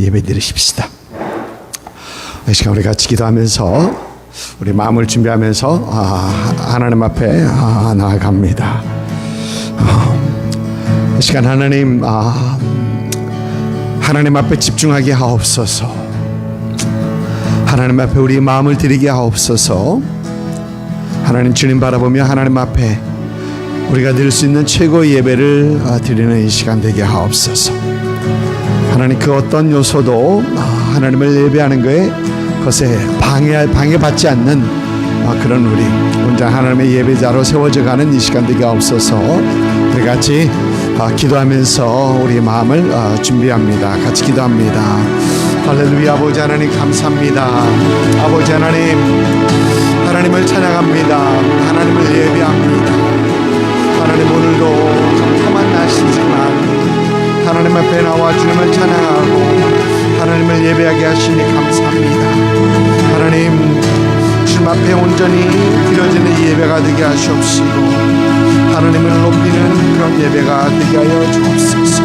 예배 드리십시다. 이 시간 우리 같이 기도하면서 우리 마음을 준비하면서 하나님 앞에 나아갑니다. 이 시간 하나님 앞에 집중하게 하옵소서. 하나님 앞에 우리 마음을 드리게 하옵소서. 하나님 주님 바라보며 하나님 앞에 우리가 드릴 수 있는 최고의 예배를 드리는 이 시간 되게 하옵소서. 하나님 그 어떤 요소도 하나님을 예배하는 것에 방해받지 않는 그런 우리 온전 하나님의 예배자로 세워져 가는 이 시간 되게 하옵소서. 우리 같이 기도하면서 우리 마음을 준비합니다. 같이 기도합니다. 할렐루야. 아버지 하나님 감사합니다. 아버지 하나님을 찬양합니다. 하나님을 예배합니다. 하나님 오늘도 캄캄한 날씨지만 하나님 앞에 나와 주님을 찬양하고 하나님을 예배하게 하시니 감사합니다. 하나님 주님 앞에 온전히 드려지는 이 예배가 되게 하시옵시고 하나님을 높이는 그런 예배가 되게 하여 주옵소서.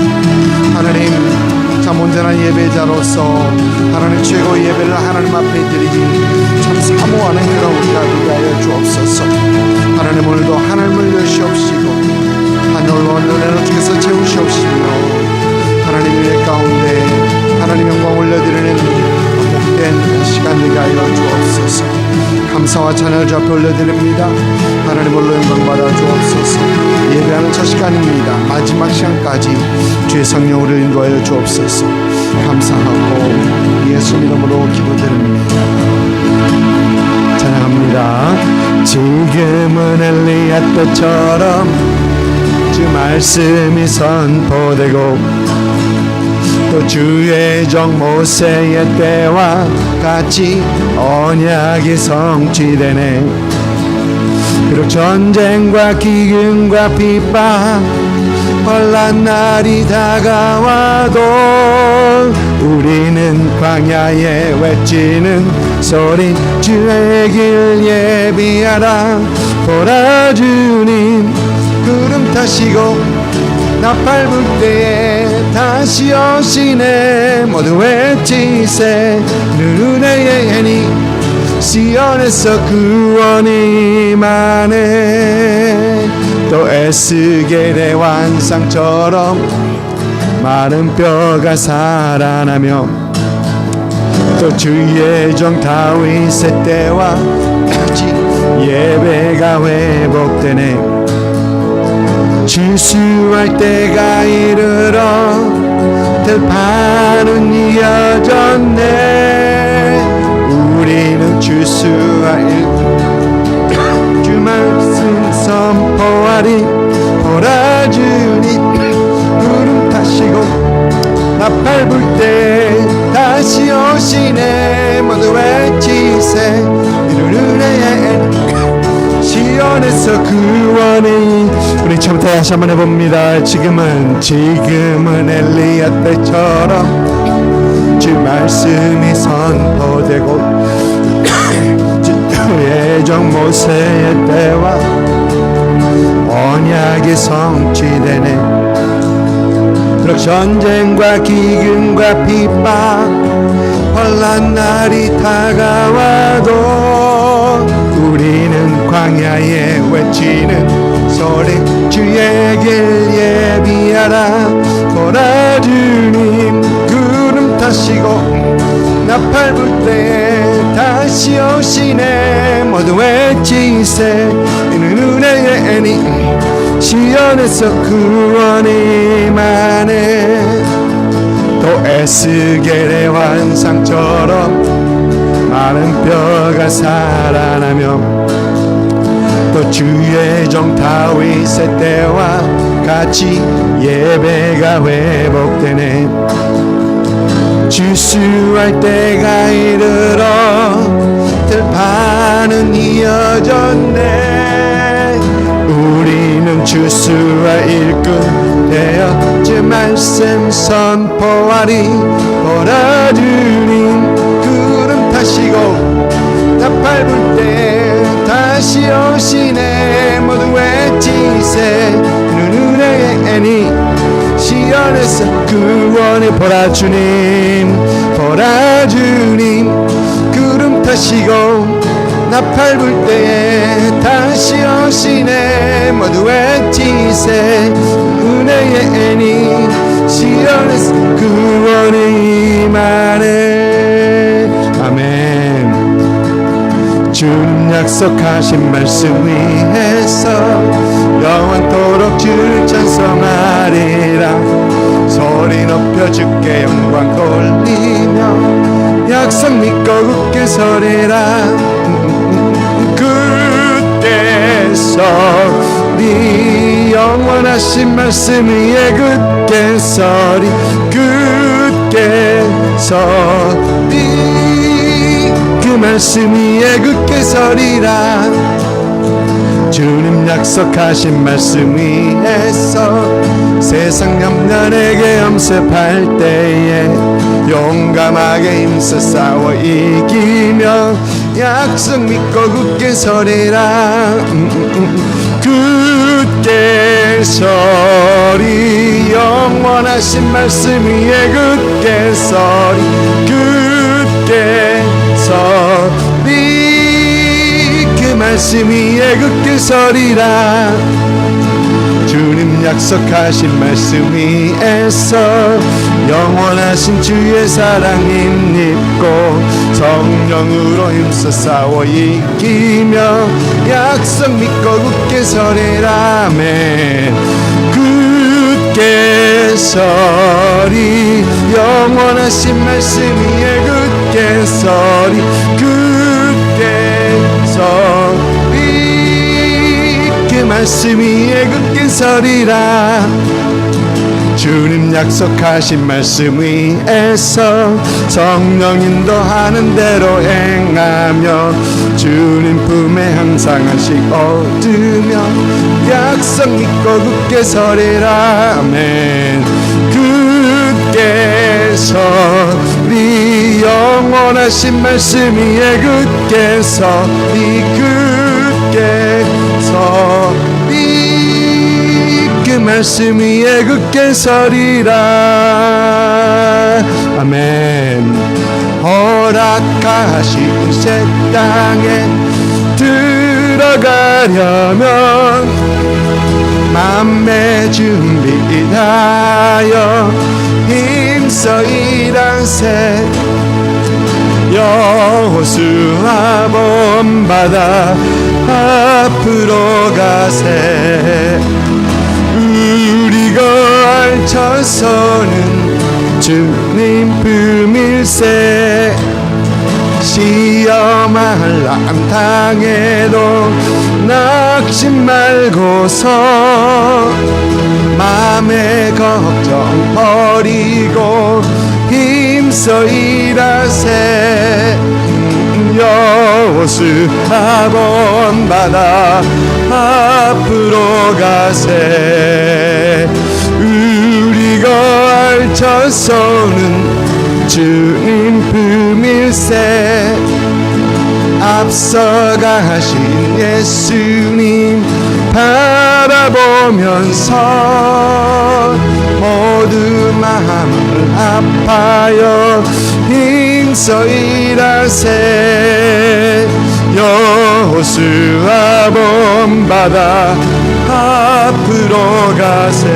하나님 참 온전한 예배자로서 하나님 최고의 예배를 하나님 앞에 드리기 참 사모하는 그런 우리가 되게 하여 주옵소서. 하나님 오늘도 하늘을 여시옵시고 하늘로 은혜로 주께서 채우시옵시며 하나님 의 가운데 하나님 영광 올려드리는 복된 시간 되게 하여 주옵소서. 감사와 찬양을 주 앞에 올려드립니다. 하나님 홀로 영광 받아 주옵소서. 예배하는 첫 시간입니다. 마지막 시간까지 주의 성령으로 인도하여 주옵소서. 감사하고 예수 이름으로 기도드립니다. 찬양합니다. 지금은 엘리야 때처럼 주 말씀이 선포되고 또 주의 종 모세의 때와 같이 언약이 성취되네. 비록 전쟁과 기근과 핍박 혼란 날이 다가와도 우리는 광야에 외치는 소리 주의 길 예비하라. 보라 주님 구름 타시고 나팔 불 때에 다시 오시네. 모두 외치세 눈의 애니 시온에서 구원이 임하네. 또 에스겔의 환상처럼 마른 뼈가 살아나며 또 주의 종 다윗의 때와 같이 예배가 회복되네. 주수할 때가 이르러 들판은 이어졌네. 우리는 주수할 주 말씀 선포하리. 보라 주님 구름 타시고 나팔 불 때 다시 오시네. 모두 외치세 이르르네. 시온에서 구원이. 우리 처음부터 다시 한번 해봅니다. 지금은 엘리야 때처럼 주 말씀이 선포되고 주의 종 모세의 때와 언약이 성취되네. 비록 전쟁과 기근과 핍박 혼란 날이 다가와도 우리는 광야에 외치는 소리 주의 길 예비하라. 보라 주님 구름 타시고 나팔 불 때에 다시 오시네. 모두 외치세 이는 은혜의 애니 시온에서 구원이 임하네. 또 에스겔의 환상처럼 마른 뼈가 살아나며 또 주의 종 다윗의 때와 같이 예배가 회복되네. 주수할 때가 이르러 들판은 이어졌네. 우리는 주수할 일꾼 되어 주 말씀 선포하리. 보라 주님 구름 타시고 나팔 불 때 다시 오시네. 모두 외치세 눈의 애니 시온에서 구원을 보라 주님, 보라 주님. 구름 타시고 나팔 불 때에 다시 오시네. 모두 외치세 은혜의 애니 시온에서 구원이 임하네. 아멘. 주님 약속하신 말씀 위에서 영원토록 주를 찬송하리라. 소리 높여 주께 영광 돌리며 약속 믿고 굳게 서리라. 굳게 서리 영원하신 말씀 위에 굳게 서리. 굳게 서리 그 말씀 위에 굳게 서리라. 주님 약속하신 말씀 위에서 세상 염려에게 염습할 때에 용감하게 힘써 싸워 이기며 약속 믿고 굳게 서리라. 굳게 서리 영원하신 말씀 위에 굳게 서리. 굳게 서리 말씀 위에 굳게 서리라. 주님 약속하신 말씀 위에서 영원하신 주의 사랑 힘입고 성령으로 힘써 싸워 이기며 약속 믿고 굳게 서리라. 아멘. 굳게 서리 영원하신 말씀 위에 굳게 서리. 굳게 서리 그 말씀 위에 굳게 서리라. 주님 약속하신 말씀 위에서 성령 인도하는 대로 행하며 주님 품에 항상 한식 얻으며 약속 믿고 굳게 서리라. 아멘. 굳게 서리 영원하신 말씀 위에 굳게 서리. 굳게 서리 그 말씀 위에 굳게 서리라. 아멘. 허락하신 새 땅에 들어가려면 맘에 준비하여 힘써 일하세. 여호수아 본받아 앞으로 가세. 우리가 알쳐서는 주님 품일세. 시험할 난 당해도 낙심 말고서 맘의 걱정 버리고 힘써 일하세. 여호수아 본받아 앞으로 가세. 우리가 알쳐서는 주님 품일세. 앞서가신 예수님 바라보면서 모두 마음을 아파요 힘써 일하세. 여호수아 본받아 앞으로 가세.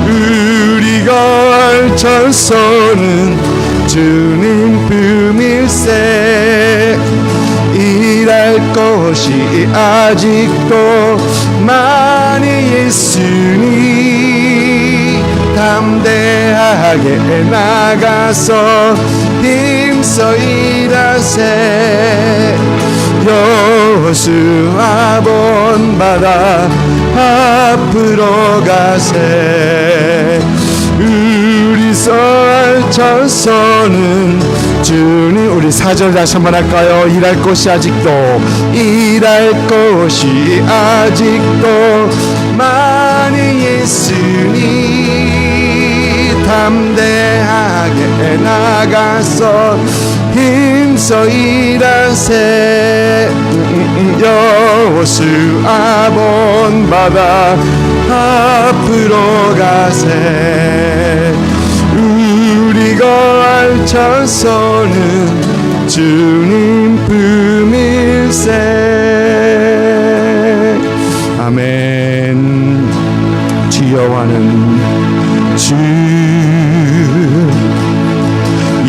우리가 알쳐서는 주님 품일세. 일할 것이 아직도 많이 있으니 담대하게 나가서 힘써 일하세. 여호수아 본받아 앞으로 가세. 우리서 알쳐서는 주님. 우리 4절 다시 한번 할까요? 일할 것이 아직도 많이 있으니 담대하게 나가서 힘 힘써 일하세 여호수 아본 바다 앞으로 가세 우리 거할 처소는 주님 품일세 아멘. 주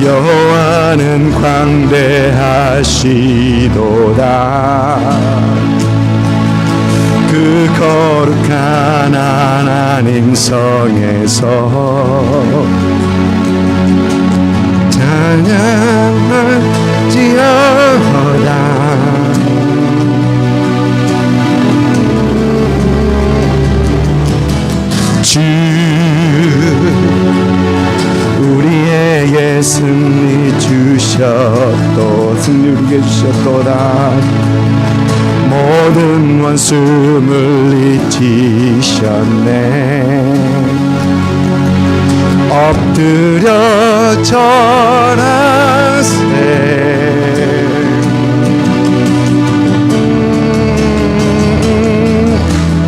여호와는 광대하시도다 그 거룩한 하나님 성에서 찬양할지어다 주 우리에게 승리 우리에게 주셨도다 모든 원수 물리치셨네 엎드려 절하세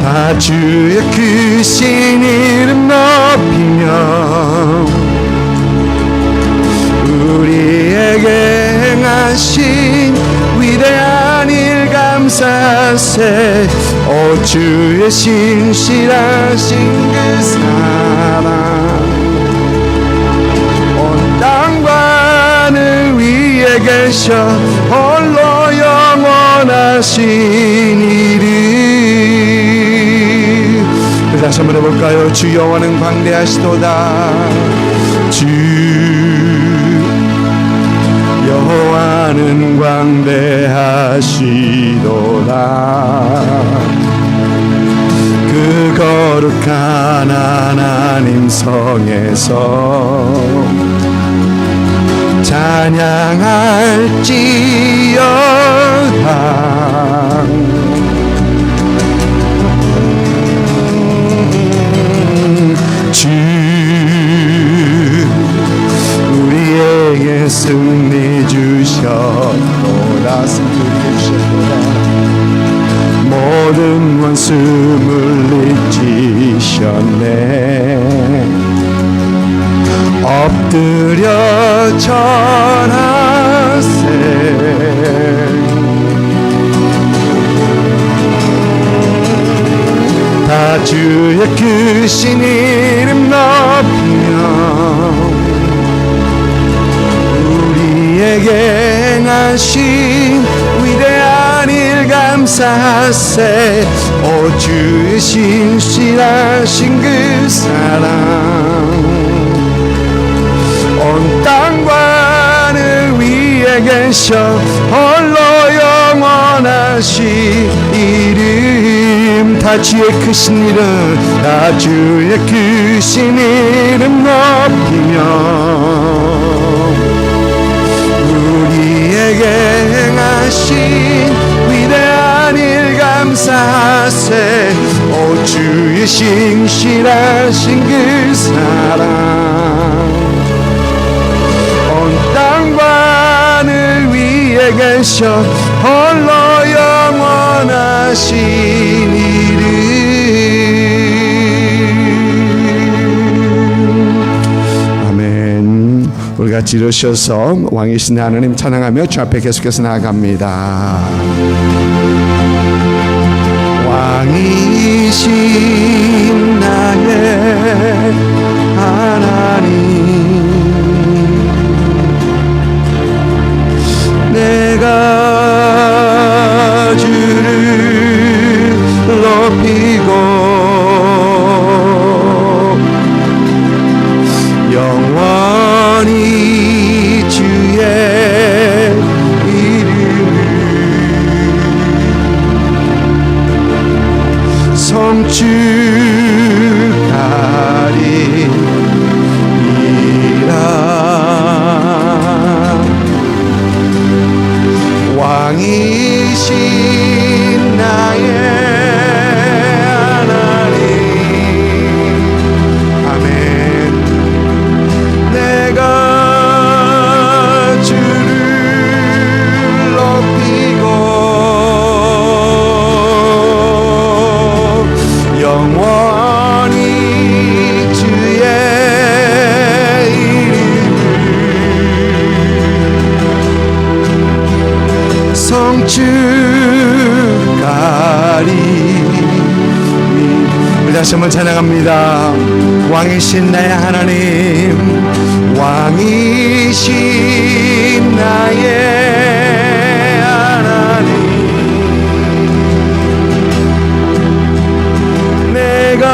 다 주의 크신 이름 높이며 우리에게 행하신 위대한 일 감사세 오 주의 신실하신 그 사랑 온 땅과 하늘 위에 계셔 홀로 영원하신 이름 다시 한번 해볼까요? 주 여호와는 광대하시도다 주 여호와는 광대하시도다 그 거룩한 하나님 성에서 찬양할지어다 주 우리에게 승리 주셨도다 승리 주셨도다 모든 원수 물리치셨네 엎드려 절하세 다 주의 크신 이름 높이며 우리에게 행하신 위대한 일 감사세 오 주의 신실하신 그 사랑 온 땅과 하늘 위에 계셔 홀로 영원하신 이름 다 주의 크신 이름 다 주의 크신 이름 높이며 우리에게 행하신 위대한 일 감사세 오 주의 신실하신 그 사랑 온 땅과 하늘 위에 계셔 홀로 영원하신 이름 아멘. 우리 같이 일으셔서 왕이신 하나님 찬양하며 주 앞에 계속해서 나아갑니다. 왕이신 나의 하나님 내가 주를 높이고 영원히 주의 이름을 성축하리이라 왕이신 나의 하나님 아멘 내가 주를 성축하리. 우리 다시 한번 찬양합니다. 왕이신 나의 하나님, 왕이신 나의 하나님, 내가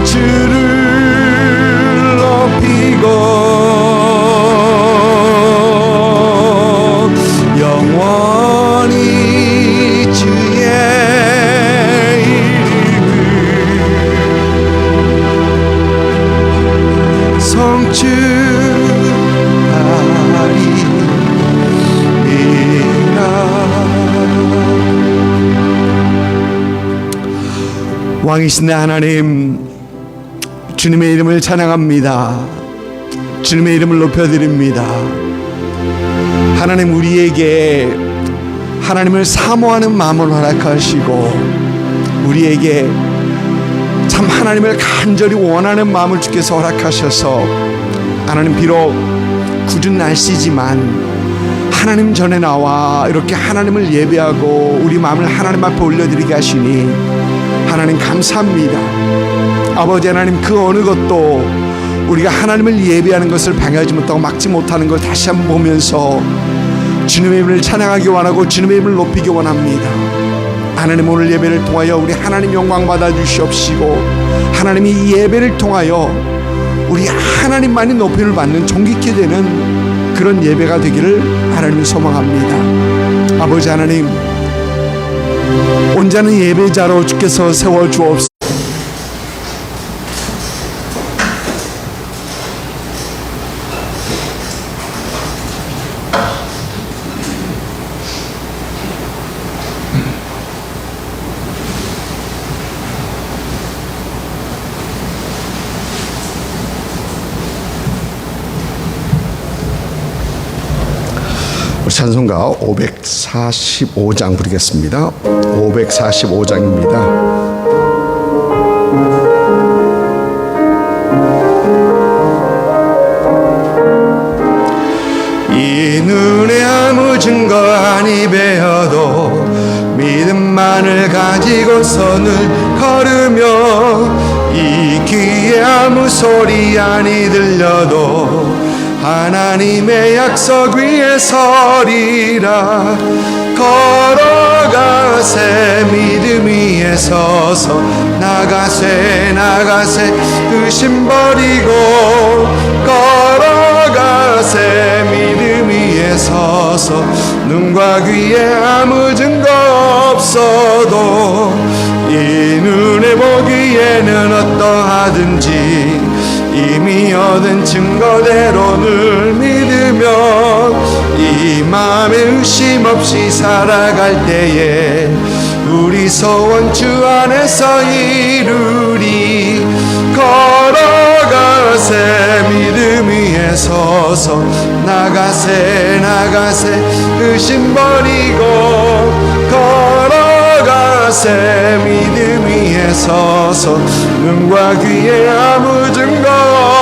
주를 높이고 영원히 주의 이름을 성축하리이다. 왕이신 내 하나님, 주님의 이름을 찬양합니다. 주님의 이름을 높여드립니다. 하나님, 우리에게 하나님을 사모하는 마음을 허락하시고 우리에게 참 하나님을 간절히 원하는 마음을 주께서 허락하셔서, 하나님 비록 굳은 날씨지만 하나님 전에 나와 이렇게 하나님을 예배하고 우리 마음을 하나님 앞에 올려드리게 하시니 하나님 감사합니다. 아버지 하나님, 그 어느 것도 우리가 하나님을 예배하는 것을 방해하지 못하고 막지 못하는 걸 다시 한번 보면서 주님의 이름을 찬양하기 원하고 주님의 이름을 높이기 원합니다. 하나님, 오늘 예배를 통하여 우리 하나님 영광 받아 주시옵시고, 하나님이 이 예배를 통하여 우리 하나님만이 높임을 받는 존귀케 되는 그런 예배가 되기를 하나님 소망합니다. 아버지 하나님, 온전한 예배자로 주께서 세워주옵소서. 찬송가 545장 부르겠습니다. 545장입니다. 이 눈에 아무 증거 아니 배어도 믿음만을 가지고서는 걸으며, 이 귀에 아무 소리 아니 들려도 하나님의 약속 위에 서리라. 걸어가세 믿음 위에 서서, 나가세 나가세 의심 버리고, 걸어가세 믿음 위에 서서, 눈과 귀에 아무 증거 없어도 이 눈에 보기에는 어떠하든지 이미 얻은 증거대로 늘 믿으며, 이 마음에 의심 없이 살아갈 때에 우리 소원 주 안에서 이루리. 걸어가세 믿음 위에 서서, 나가세 나가세 의심 버리고, 걸어가세 믿음 위에 서서, 눈과 귀에 아무 증거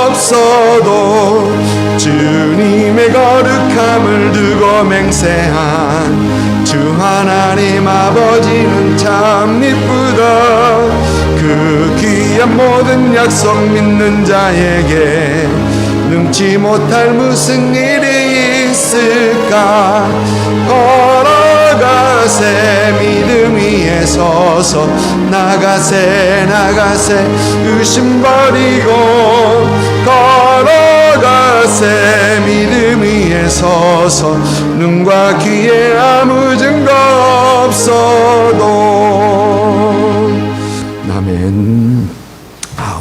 없어도 주님의 거룩함을 두고 맹세한 주 하나님 아버지는 참 이쁘다. 그 귀한 모든 약속 믿는 자에게 능치 못할 무슨 일이 있을까. 걸어가세 믿음 위에 서서, 나가세 나가세 의심 버리고, 걸어가세 믿음 위에 서서, 눈과 귀에 아무 증거 없어도. 아멘.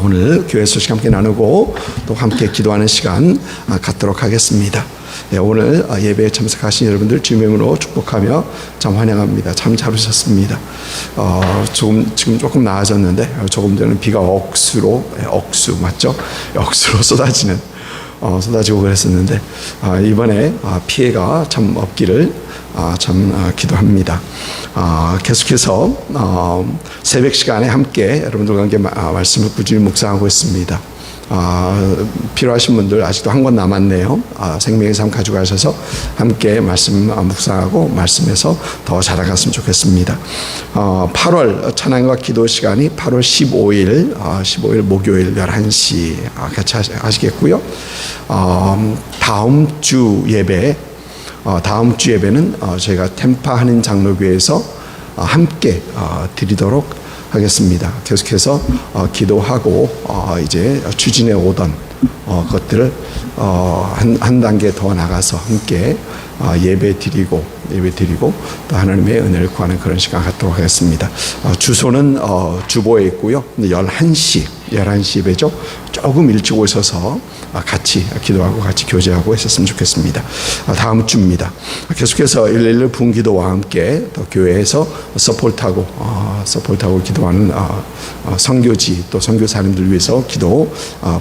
오늘 교회 소식 함께 나누고 또 함께 기도하는 시간 갖도록 하겠습니다. 오늘 예배에 참석하신 여러분들 주님으로 축복하며 참 환영합니다. 참 잘 오셨습니다. 지금 조금 나아졌는데, 조금 전에 비가 억수 맞죠? 억수로 쏟아지고 그랬었는데, 이번에 피해가 참 없기를 기도합니다. 계속해서 새벽 시간에 함께 여러분들과 함께 말씀을 꾸준히 묵상하고 있습니다. 필요하신 분들 아직도 한 권 남았네요. 생명의 삶 가져가셔서 함께 말씀 묵상하고 말씀에서 더 자라갔으면 좋겠습니다. 8월 찬양과 기도 시간이 8월 15일 목요일 11시 같이 하시겠고요. 다음 주 예배는 저희가 템파 한인 장로교회에서 함께 드리도록 하겠습니다. 계속해서 기도하고 이제 추진해 오던 것들을 한 단계 더 나가서 함께 예배 드리고 또 하나님의 은혜를 구하는 그런 시간 갖도록 하겠습니다. 주소는 주보에 있고요. 11시 예배죠. 조금 일찍 오셔서 같이 기도하고 같이 교제하고 했었으면 좋겠습니다. 다음 주입니다. 계속해서 111 분기도와 함께 또 교회에서 서포트하고 기도하는 선교지 또 선교사님들 위해서 기도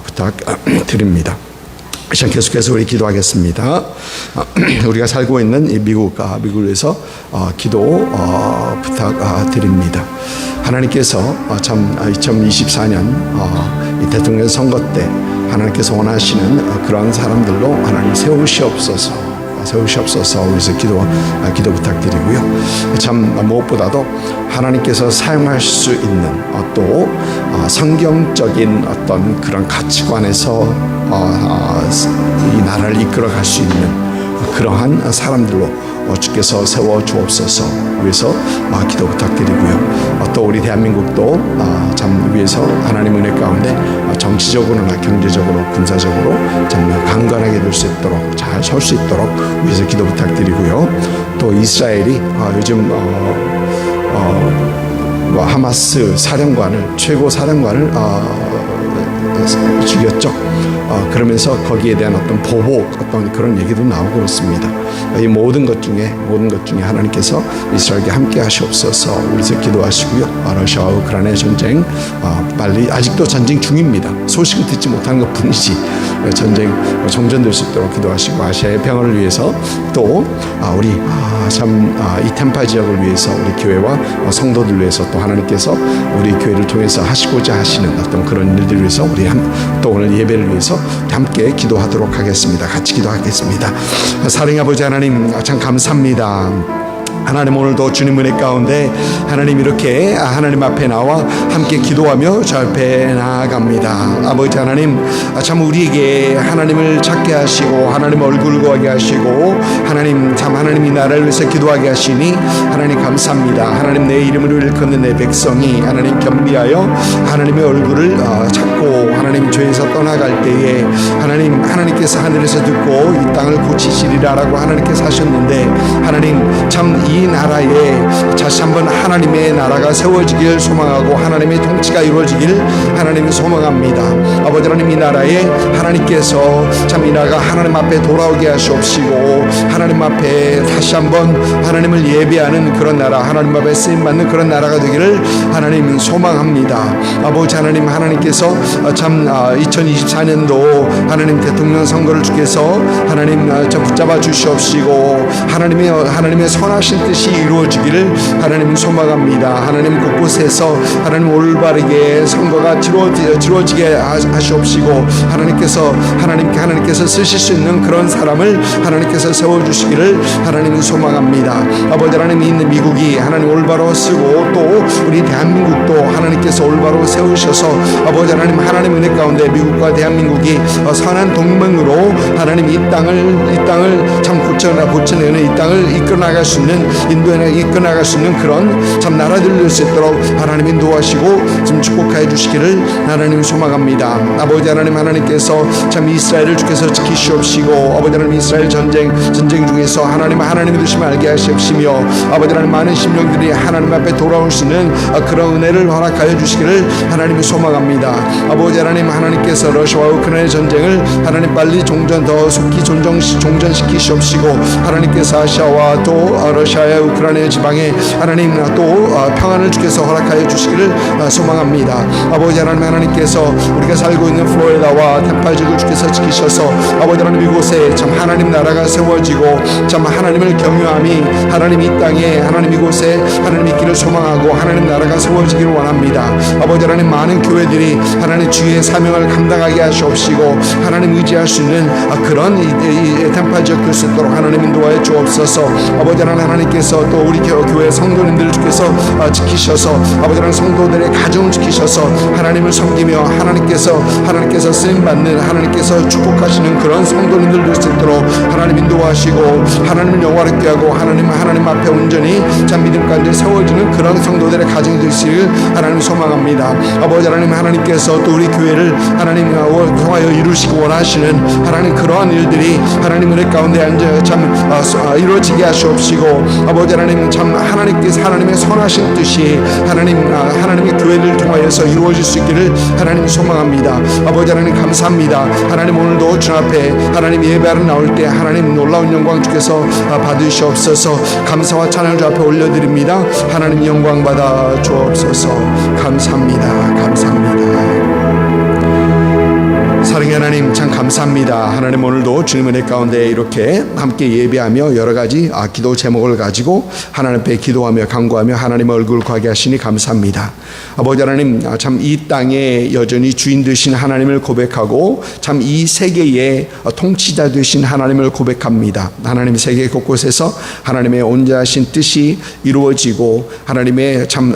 부탁드립니다. 시간 계속해서 우리 기도하겠습니다. 우리가 살고 있는 이 미국을 위해서 기도 부탁드립니다. 하나님께서 참 2024년 이 대통령 선거 때 하나님께서 원하시는 그런 사람들로 하나님 세우시옵소서 위해서 기도 부탁드리고요. 참 무엇보다도 하나님께서 사용할 수 있는 또 성경적인 어떤 그런 가치관에서 이 나라를 이끌어갈 수 있는 그러한 사람들로 주께서 세워 주옵소서 위해서 기도 부탁드리고요. 또 우리 대한민국도 참 위해서 하나님 은혜 가운데 정치적으로나 경제적으로 군사적으로 참 강건하게 될 수 있도록 잘 설 수 있도록 위해서 기도 부탁드리고요. 또 이스라엘이 요즘 하마스 최고 사령관을 죽였죠. 그러면서 거기에 대한 어떤 보복 그런 얘기도 나오고 그렇습니다. 이 모든 것 중에 하나님께서 이스라엘에게 함께 하시옵소서 우리서 기도하시고요. 러시아와 우크라이나의 전쟁 빨리 아직도 전쟁 중입니다. 소식을 듣지 못하는 것 뿐이지 전쟁 정전될 수 있도록 기도하시고 아시아의 평화를 위해서 또 우리 이 템파 지역을 위해서 우리 교회와 성도들 위해서 또 하나님께서 우리 교회를 통해서 하시고자 하시는 어떤 그런 일들을 위해서 우리 또 오늘 예배를 위해서 함께 기도하도록 하겠습니다. 같이 기도하겠습니다. 사랑의 아버지 하나님 참 감사합니다. 하나님 오늘도 주님 은혜 가운데 하나님 이렇게 하나님 앞에 나와 함께 기도하며 저 앞에 나아갑니다. 아버지 하나님 참 우리에게 하나님을 찾게 하시고 하나님 얼굴을 구하게 하시고 하나님 참 하나님이 나라를 위해서 기도하게 하시니 하나님 감사합니다. 하나님 내 이름을 일컫는 내 백성이 하나님 겸비하여 하나님의 얼굴을 찾고 하나님 죄에서 떠나갈 때에 하나님께서 하늘에서 듣고 이 땅을 고치시리라라고 하나님께서 하셨는데 하나님 참 이 나라에 다시 한번 하나님의 나라가 세워지길 소망하고 하나님의 통치가 이루어지길 하나님 소망합니다. 아버지 하나님 이 나라에 하나님께서 참 이 나라가 하나님 앞에 돌아오게 하시옵시고 하나님 앞에 다시 한번 하나님을 예배하는 그런 나라 하나님 앞에 쓰임받는 그런 나라가 되기를 하나님 소망합니다. 아버지 하나님께서 참 2024년도 하나님 대통령 선거를 주께서 하나님 붙잡아 주시옵시고 하나님의 선하신 뜻이 이루어지기를 하나님 소망합니다. 하나님 곳곳에서 하나님 올바르게 선거가 이루어지게 하시옵시고 하나님께서 쓰실 수 있는 그런 사람을 하나님께서 세워주시기를 하나님 소망합니다. 아버지 하나님 있는 미국이 하나님 올바로 쓰고 또 우리 대한민국도 하나님께서 올바로 세우셔서 아버지 하나님 은혜 가운데 미국과 대한민국이 선한 동맹으로 하나님 이 땅을 참 고쳐내는 이 땅을 이끌어나갈 수 있는 이끌어나갈 수 있는 그런 참 나라들을 낼 수 있도록 하나님이 인도하시고 좀 축복하여 주시기를 하나님 소망합니다. 아버지 하나님께서 참 이스라엘을 주께서 지키시옵시고 아버지 하나님 이스라엘 전쟁 중에서 하나님의 뜻임을 알게 하시옵시며 아버지 하나님 많은 심령들이 하나님 앞에 돌아올 수 있는 그런 은혜를 허락하여 주시기를 하나님이 소망합니다. 아버지 하나님께서 러시아와 우크라이나 전쟁을 하나님 빨리 더 속히 종전시키시옵시고 하나님께서 아시아와 또 러시아와 우크라이나 지방에 하나님 또 평안을 주께서 허락하여 주시기를 소망합니다. 아버지 하나님께서 우리가 살고 있는 플로리다와 템파 지역을 주께서 지키셔서 아버지 하나님 이곳에 참 하나님 나라가 세워지고 참 하나님을 경유함이 하나님 이 땅에 하나님 이곳에 하나님 있기를 소망하고 하나님 나라가 세워지기를 원합니다. 아버지 하나님 많은 교회들이 하나님 주의 사명을 감당하게 하시옵시고 하나님 의지할 수 있는 그런 이 템파 지역 될 수 있도록 하나님 인도하여 주옵소서. 아버지 하나님께서 또 우리 교회 성도님들을 주께서 지키셔서 아버지 하나님 성도들의 가정을 지키셔서 하나님을 섬기며 하나님께서 쓰임받는 하나님께서 축복하시는 그런 성도님들 될 수 있도록 하나님 인도하시고 하나님을 영화롭게 하고 하나님 앞에 온전히 참 믿음 가운데 세워지는 그런 성도들의 가정이 되시길 하나님 소망합니다. 아버지 하나님께서 또 우리 교회를 하나님 통하여 이루시기 원하시는 하나님 그러한 일들이 하나님 은혜 가운데 참 이루어지게 하시옵시고 아버지 하나님 참 하나님께서 하나님의 선하신 뜻이 하나님의 교회를 통하여서 이루어질 수 있기를 하나님 소망합니다. 아버지 하나님 감사합니다. 하나님 오늘도 주 앞에 하나님 예배하러 나올 때 하나님 놀라운 영광 주께서 받으시옵소서. 감사와 찬양을 주 앞에 올려드립니다. 하나님 영광 받아 주옵소서. 감사합니다. 사랑의 하나님 참 감사합니다. 하나님 오늘도 주님 은혜 가운데 이렇게 함께 예배하며 여러 가지 기도 제목을 가지고 하나님 앞에 기도하며 간구하며 하나님의 얼굴을 구하게 하시니 감사합니다. 아버지 하나님 참 이 땅에 여전히 주인 되신 하나님을 고백하고 참 이 세계의 통치자 되신 하나님을 고백합니다. 하나님 세계 곳곳에서 하나님의 온전하신 뜻이 이루어지고 하나님의 참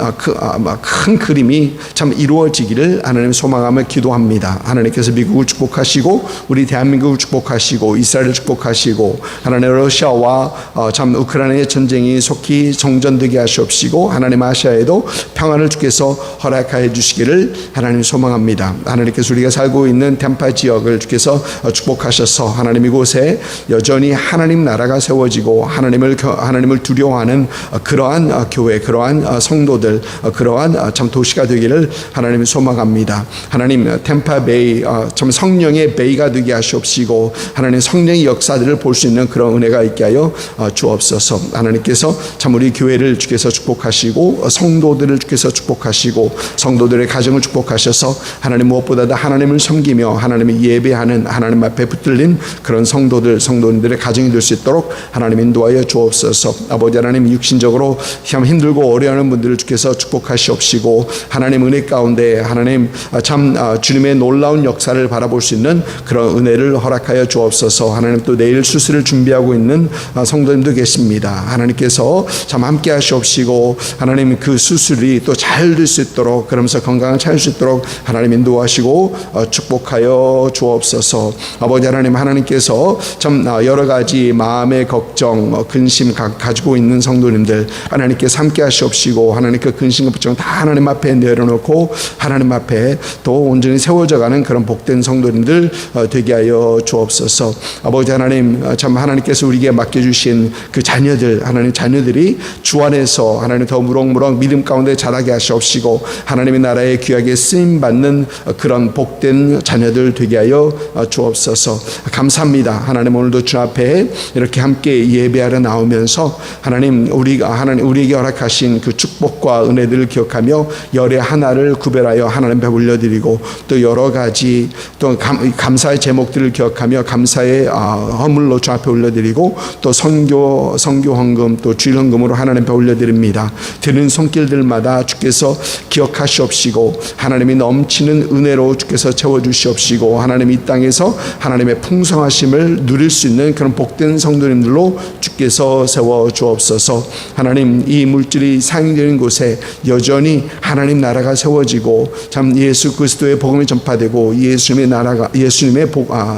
큰 그림이 참 이루어지기를 하나님 소망하며 기도합니다. 하나님께서 미국을 축복하시고 우리 대한민국을 축복하시고 이스라엘을 축복하시고 하나님 러시아와 참 우크라이나의 전쟁이 속히 정전되게 하시옵시고 하나님 아시아에도 평안을 주께서 허락하여 주시기를 하나님 소망합니다. 하나님께서 우리가 살고 있는 템파 지역을 주께서 축복하셔서 하나님 이곳에 여전히 하나님 나라가 세워지고 하나님을 두려워하는 그러한 교회 그러한 성도들 그러한 참 도시가 되기를 하나님 소망합니다. 하나님 템파 베이 참 성령의 베이가 되게 하시옵시고 하나님 성령의 역사들을 볼 수 있는 그런 은혜가 있게 하여 주옵소서. 하나님께서 참 우리 교회를 주께서 축복하시고 성도들을 주께서 축복하시고 성도들의 가정을 축복하셔서 하나님 무엇보다도 하나님을 섬기며 하나님을 예배하는 하나님 앞에 붙들린 그런 성도님들의 가정이 될 수 있도록 하나님 인도하여 주옵소서. 아버지 하나님 육신적으로 참 힘들고 어려워하는 분들을 주께서 축복하시옵시고 하나님 은혜 가운데 하나님 참 주님의 놀라운 역사를 바라볼 수 있는 그런 은혜를 허락하여 주옵소서. 하나님 또 내일 수술을 준비하고 있는 성도님도 계십니다. 하나님께서 참 함께 하시옵시고 하나님 그 수술이 또 잘 될 수 있도록 그러면서 건강을 찾을 수 있도록 하나님 인도하시고 축복하여 주옵소서. 아버지 하나님께서 참 여러 가지 마음의 걱정 근심 가지고 있는 성도님들 하나님께서 함께 하시옵시고 하나님 그 근심과 걱정 다 하나님 앞에 내려놓고 하나님 앞에 또 온전히 세워져가는 그런 복된 성도님들 되게 하여 주옵소서. 아버지 하나님 참 하나님께서 우리에게 맡겨주신 그 자녀들 하나님 자녀들이 주 안에서 하나님 더 무럭무럭 믿음 가운데 자라게 하시옵시고 하나님의 나라에 귀하게 쓰임받는 그런 복된 자녀들 되게 하여 주옵소서. 감사합니다. 하나님 오늘도 주 앞에 이렇게 함께 예배하러 나오면서 하나님 우리에게 허락하신 그 축복과 은혜들을 기억하며 열의 하나를 구별하여 하나님 앞에 올려드리고 또 여러 가지 또 감사의 제목들을 기억하며 감사의 허물로 주 앞에 올려드리고 또 선교 헌금 또 주일 헌금으로 하나님 앞에 올려드립니다. 드리는 손길들마다 주께서 기억하시옵시고 하나님이 넘치는 은혜로 주께서 채워주시옵시고 하나님 이 땅에서 하나님의 풍성하심을 누릴 수 있는 그런 복된 성도님들로 주께서 세워주옵소서. 하나님 이 물질이 사용되는 곳에 여전히 하나님 나라가 세워지고 참 예수 그리스도의 복음이 전파되고 예수님의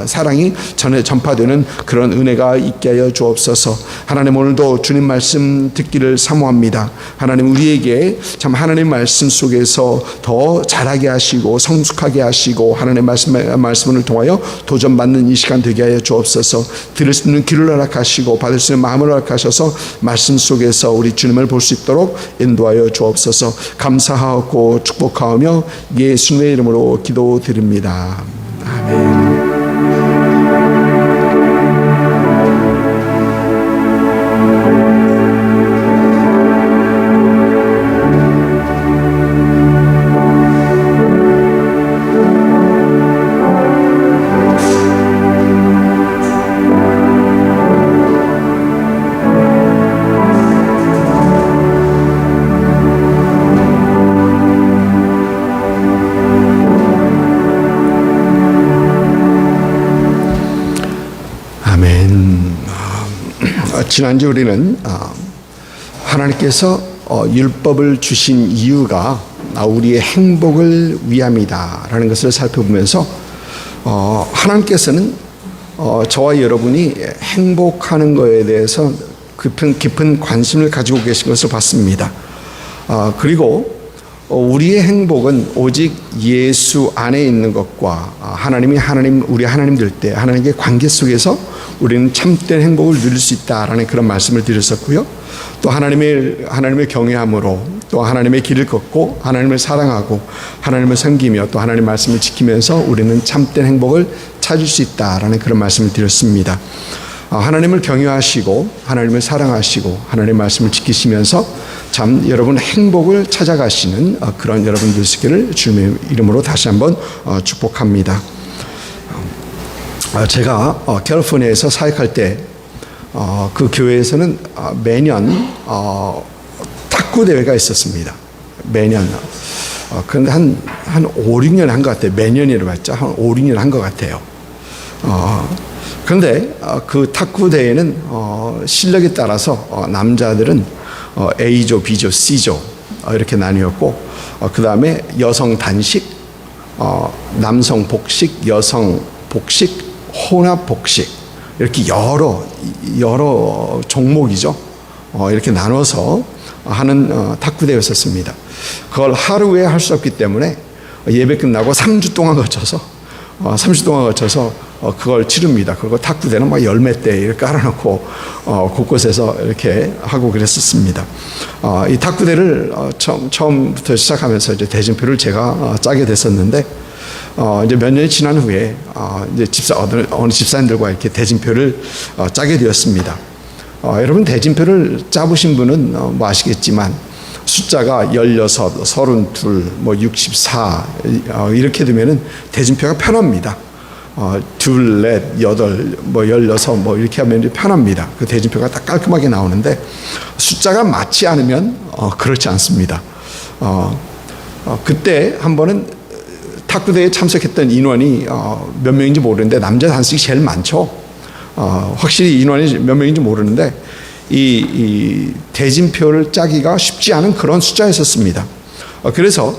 사랑이 전파되는 그런 은혜가 있게 하여 주옵소서. 하나님 오늘도 주님 말씀 듣기를 사모합니다. 하나님 우리에게 참 하나님 말씀 속에서 더 자라게 하시고 성숙하게 하시고 하나님 말씀을 통하여 도전받는 이 시간 되게 하여 주옵소서. 들을 수 있는 귀를 허락하시고 받을 수 있는 마음을 허락하셔서 말씀 속에서 우리 주님을 볼 수 있도록 인도하여 주옵소서. 감사하고 축복하며 예수님의 이름으로 기도드립니다. 아멘. 지난주 우리는 하나님께서 율법을 주신 이유가 우리의 행복을 위함이다라는 것을 살펴보면서 하나님께서는 저와 여러분이 행복하는 것에 대해서 깊은 관심을 가지고 계신 것을 봤습니다. 그리고 우리의 행복은 오직 예수 안에 있는 것과 우리 하나님 될 때 하나님의 관계 속에서 우리는 참된 행복을 누릴 수 있다라는 그런 말씀을 드렸었고요. 또 하나님을 경외함으로 또 하나님의 길을 걷고 하나님을 사랑하고 하나님을 섬기며 또 하나님의 말씀을 지키면서 우리는 참된 행복을 찾을 수 있다라는 그런 말씀을 드렸습니다. 하나님을 경외하시고 하나님을 사랑하시고 하나님의 말씀을 지키시면서 참 여러분 행복을 찾아가시는 그런 여러분 되시기를 주님의 이름으로 다시 한번 축복합니다. 제가 캘리포니아에서 사역할 때 그 교회에서는 매년 탁구 대회가 있었습니다. 매년. 그런데 한 5, 6년 한 것 같아요. 매년이라고 했죠. 한 5, 6년 한 것 같아요. 그런데 그 탁구 대회는 실력에 따라서 남자들은 A조, B조, C조 이렇게 나뉘었고 그 다음에 여성 단식, 남성 복식, 여성 복식, 혼합 복식 이렇게 여러 종목이죠. 이렇게 나눠서 하는 탁구 대회였었습니다. 그걸 하루에 할 수 없기 때문에 예배 끝나고 3주 동안 거쳐서 그걸 치릅니다. 그리고 탁구대는 막 열몇 대 이렇게 깔아놓고 곳곳에서 이렇게 하고 그랬었습니다. 이 탁구대를 처음부터 시작하면서 이제 대진표를 제가 짜게 됐었는데 이제 몇 년이 지난 후에 이제 어느 집사님들과 이렇게 대진표를 짜게 되었습니다. 여러분 대진표를 짜보신 분은 뭐 아시겠지만 숫자가 16, 32, 64 이렇게 되면은 대진표가 편합니다. 2, 4, 8, 16 이렇게 하면 편합니다. 그 대진표가 딱 깔끔하게 나오는데 숫자가 맞지 않으면 그렇지 않습니다. 그때 한 번은 탁구대회에 참석했던 인원이 몇 명인지 모르는데 남자 단식이 제일 많죠. 확실히 인원이 몇 명인지 모르는데 이 대진표를 짜기가 쉽지 않은 그런 숫자였었습니다. 그래서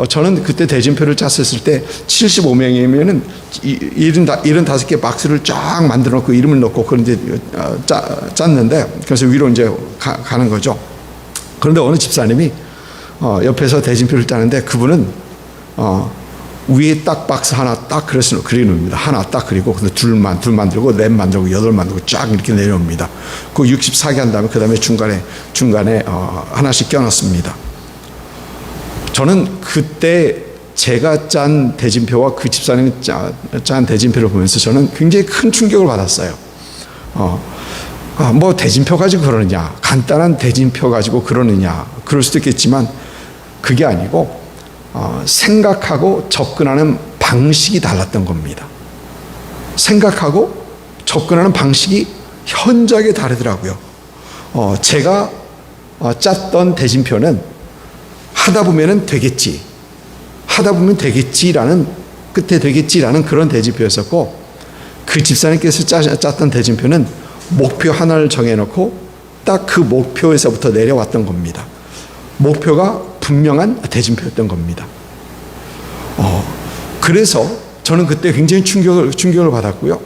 저는 그때 대진표를 짰었을 때 75명이면 75개 박스를 쫙 만들어 놓고 이름을 넣고 그런 이제 짰는데 그래서 위로 이제 가는 거죠. 그런데 어느 집사님이 옆에서 대진표를 짜는데 그분은 위에 딱 박스 하나 딱 그려놓습니다. 하나 딱 그리고 둘 만들고 넷 만들고 여덟 만들고 쫙 이렇게 내려옵니다. 그 64개 한 다음에 그 다음에 중간에 하나씩 껴놨습니다. 저는 그때 제가 짠 대진표와 그 집사님이 짠 대진표를 보면서 저는 굉장히 큰 충격을 받았어요. 뭐 대진표 가지고 그러느냐, 간단한 대진표 가지고 그러느냐, 그럴 수도 있겠지만 그게 아니고 생각하고 접근하는 방식이 달랐던 겁니다. 생각하고 접근하는 방식이 현저하게 다르더라고요. 제가 짰던 대진표는 하다 보면 되겠지라는 끝에 되겠지라는 그런 대진표였었고 그 집사님께서 짰던 대진표는 목표 하나를 정해놓고 딱 그 목표에서부터 내려왔던 겁니다. 목표가 분명한 대진표였던 겁니다. 그래서 저는 그때 굉장히 충격을 받았고요.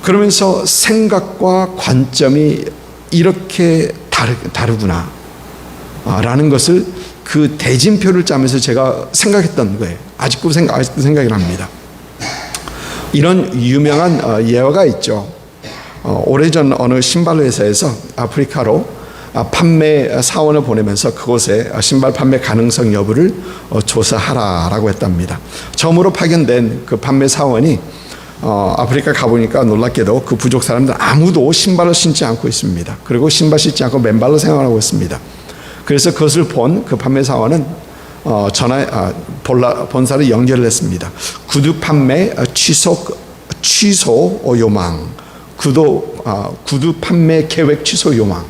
그러면서 생각과 관점이 이렇게 다르구나 라는 것을 그 대진표를 짜면서 제가 생각했던 거예요. 아직도 생각이 납니다. 이런 유명한 예화가 있죠. 오래전 어느 신발 회사에서 아프리카로 판매 사원을 보내면서 그곳에 신발 판매 가능성 여부를 조사하라라고 했답니다. 처음으로 파견된 그 판매 사원이 아프리카 가보니까 놀랍게도 그 부족 사람들 아무도 신발을 신지 않고 있습니다. 그리고 신발 신지 않고 맨발로 생활하고 있습니다. 그래서 그것을 본 그 판매 사원은 본사를 연결을 했습니다. 구두 판매 취소 요망, 구두 판매 계획 취소 요망.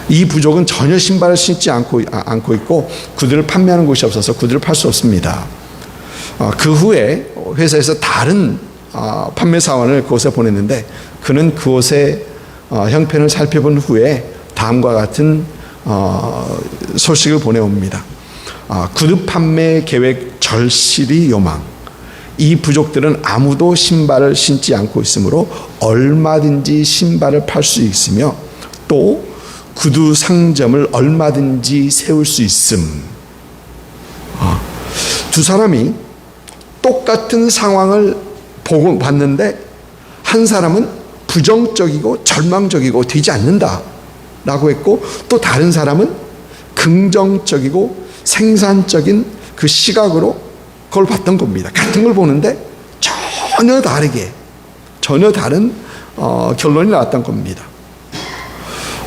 이 부족은 전혀 신발을 신지 않고 있고 구두를 판매하는 곳이 없어서 구두를 팔 수 없습니다. 그 후에 회사에서 다른 판매 사원을 그곳에 보냈는데 그는 그곳의 형편을 살펴본 후에 다음과 같은 소식을 보내옵니다. 구두 판매 계획 절실히 요망. 이 부족들은 아무도 신발을 신지 않고 있으므로 얼마든지 신발을 팔 수 있으며 또 구두 상점을 얼마든지 세울 수 있음. 두 사람이 똑같은 상황을 보고 봤는데 한 사람은 부정적이고 절망적이고 되지 않는다 라고 했고 또 다른 사람은 긍정적이고 생산적인 그 시각으로 그걸 봤던 겁니다. 같은 걸 보는데 전혀 다르게 전혀 다른 결론이 나왔던 겁니다.